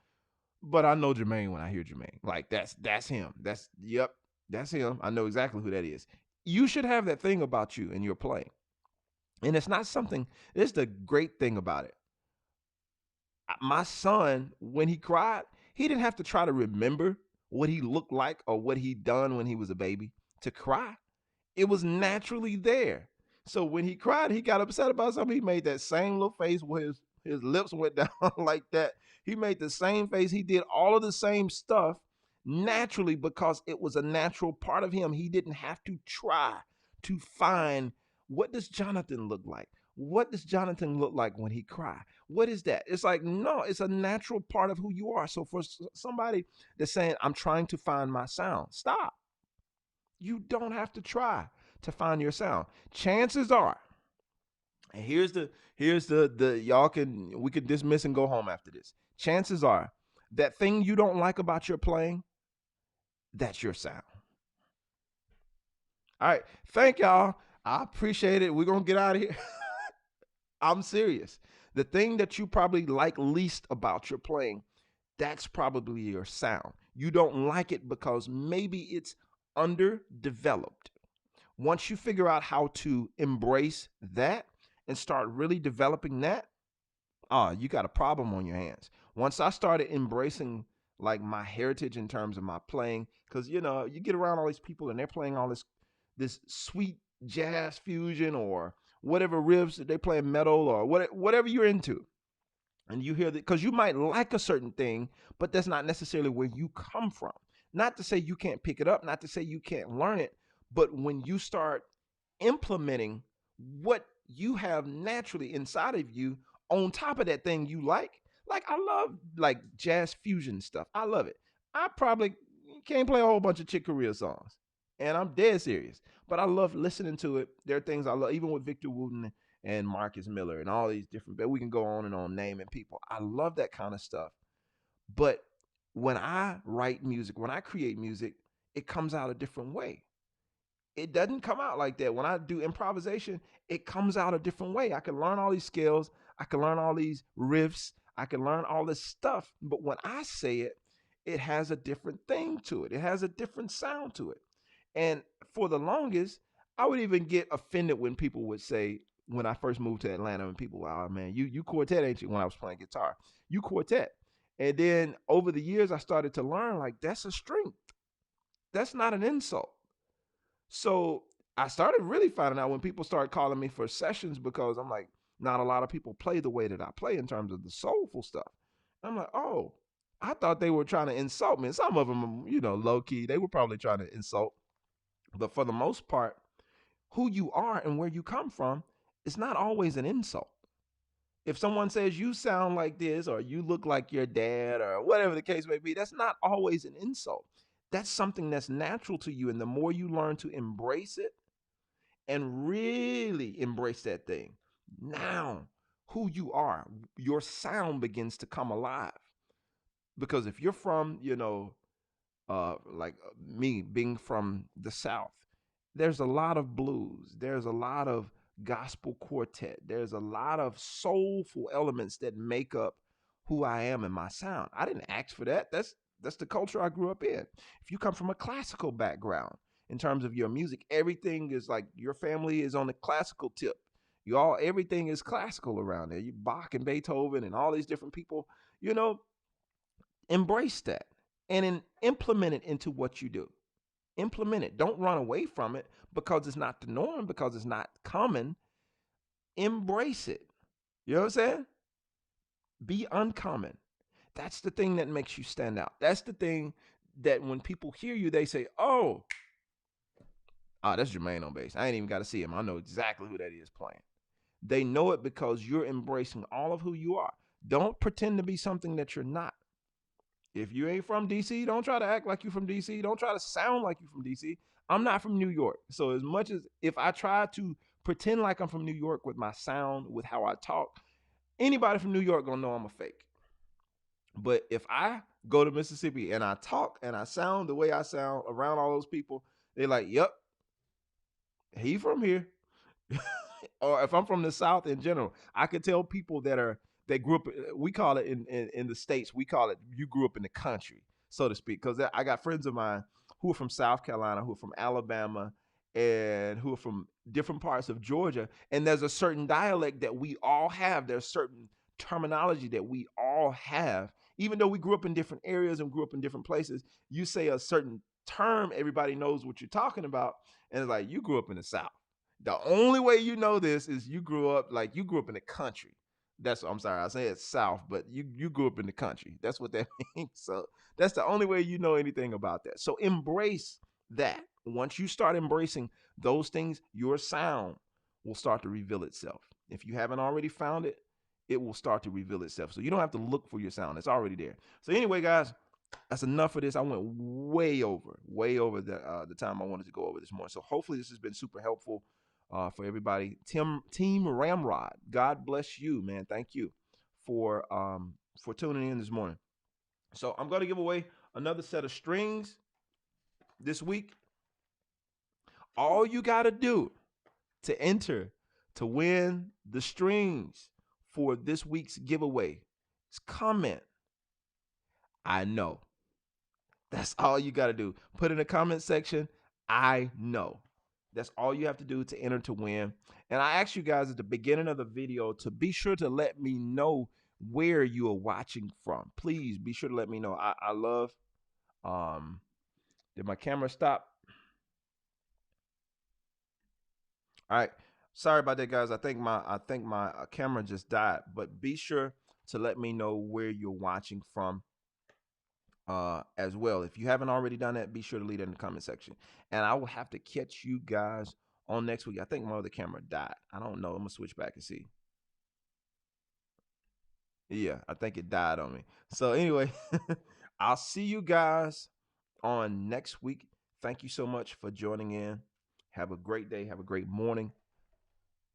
but I know Jermaine when I hear Jermaine. Like, that's him. That's him. I know exactly who that is. You should have that thing about you in your playing. And it's not something, it's the great thing about it. My son, when he cried, he didn't have to try to remember what he looked like or what he'd done when he was a baby to cry. It was naturally there. So when he cried, he got upset about something. He made that same little face where his lips went down like that. He made the same face. He did all of the same stuff naturally because it was a natural part of him. He didn't have to try to find, what does Jonathan look like? What does Jonathan look like when he cry? What is that? It's like, no, it's a natural part of who you are. So for somebody that's saying, I'm trying to find my sound, stop. You don't have to try to find your sound. Chances are, and here's the we can dismiss and go home after this. Chances are, that thing you don't like about your playing, that's your sound. All right. Thank y'all. I appreciate it. We're gonna get out of here. I'm serious. The thing that you probably like least about your playing, that's probably your sound. You don't like it because maybe it's underdeveloped. Once you figure out how to embrace that and start really developing that, you got a problem on your hands. Once I started embracing like my heritage in terms of my playing, because you get around all these people and they're playing all this sweet jazz fusion or whatever riffs that they play, metal or whatever you're into. And you hear that because you might like a certain thing, but that's not necessarily where you come from. Not to say you can't pick it up, not to say you can't learn it, but when you start implementing what you have naturally inside of you on top of that thing you like I love like jazz fusion stuff. I love it. I probably can't play a whole bunch of Chick Corea songs, and I'm dead serious, but I love listening to it. There are things I love, even with Victor Wooten and Marcus Miller and all these different, but we can go on and on naming people. I love that kind of stuff. But when I write music, when I create music, it comes out a different way. it doesn't come out like that. When I do improvisation, it comes out a different way. I can learn all these skills, I can learn all these riffs, I can learn all this stuff. But when I say it, it has a different thing to it. It has a different sound to it. And for the longest, I would even get offended when people would say, when I first moved to Atlanta, and people were, oh man, you quartet, ain't you? When I was playing guitar, you quartet. And then over the years, I started to learn like that's a strength. That's not an insult. So I started really finding out when people started calling me for sessions, because I'm like, not a lot of people play the way that I play in terms of the soulful stuff. I'm like, oh, I thought they were trying to insult me. And some of them, low key, they were probably trying to insult. But for the most part, who you are and where you come from is not always an insult. If someone says you sound like this, or you look like your dad, or whatever the case may be, that's not always an insult. That's something that's natural to you. And the more you learn to embrace it and really embrace that thing, now who you are, your sound begins to come alive. Because if you're from, like me being from the South, there's a lot of blues, there's a lot of gospel quartet, there's a lot of soulful elements that make up who I am and my sound. I didn't ask for that. That's the culture I grew up in. If you come from a classical background in terms of your music, everything is like your family is on the classical tip. Everything is classical around there. You Bach and Beethoven and all these different people, embrace that and implement it into what you do. Implement it. Don't run away from it because it's not the norm, because it's not common. Embrace it. You know what I'm saying? Be uncommon. That's the thing that makes you stand out. That's the thing that when people hear you, they say, oh, that's Jermaine on bass. I ain't even got to see him. I know exactly who that is playing. They know it because you're embracing all of who you are. Don't pretend to be something that you're not. If you ain't from DC, don't try to act like you're from DC. Don't try to sound like you're from DC. I'm not from New York. So as much as if I try to pretend like I'm from New York with my sound, with how I talk, anybody from New York gonna know I'm a fake. But if I go to Mississippi and I talk and I sound the way I sound around all those people, they're like, yep, he from here. Or if I'm from the South in general, I could tell people that grew up, we call it in the States, we call it, you grew up in the country, so to speak. Because I got friends of mine who are from South Carolina, who are from Alabama, and who are from different parts of Georgia. And there's a certain dialect that we all have. There's certain terminology that we all have. Even though we grew up in different areas and grew up in different places, you say a certain term, everybody knows what you're talking about. And it's like, you grew up in the South. The only way you know this is you grew up in the country. I'm sorry, I say it's South, but you grew up in the country. That's what that means. So that's the only way you know anything about that. So embrace that. Once you start embracing those things, your sound will start to reveal itself. If you haven't already found it, it will start to reveal itself. So you don't have to look for your sound. It's already there. So anyway, guys, that's enough of this. I went way over the time I wanted to go over this morning. So hopefully this has been super helpful for everybody. Team Ramrod, God bless you, man. Thank you for tuning in this morning. So I'm going to give away another set of strings this week. All you got to do to enter to win the strings for this week's giveaway is comment, I know. That's all you got to do. Put in the comment section, I know. That's all you have to do to enter to win. And I asked you guys at the beginning of the video to be sure to let me know where you are watching from. Please be sure to let me know. I love, did my camera stop? All right. Sorry about that, guys. I think my camera just died, but be sure to let me know where you're watching from as well. If you haven't already done that, be sure to leave it in the comment section. And I will have to catch you guys on next week. I think my other camera died. I don't know. I'm going to switch back and see. Yeah, I think it died on me. So anyway, I'll see you guys on next week. Thank you so much for joining in. Have a great day. Have a great morning.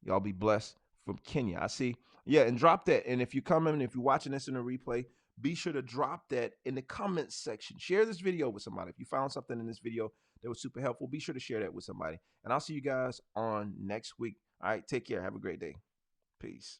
Y'all be blessed. From Kenya. I see. Yeah, and drop that. And if you're coming, if you're watching this in a replay, be sure to drop that in the comments section. Share this video with somebody. If you found something in this video that was super helpful, be sure to share that with somebody. And I'll see you guys on next week. All right, take care. Have a great day. Peace.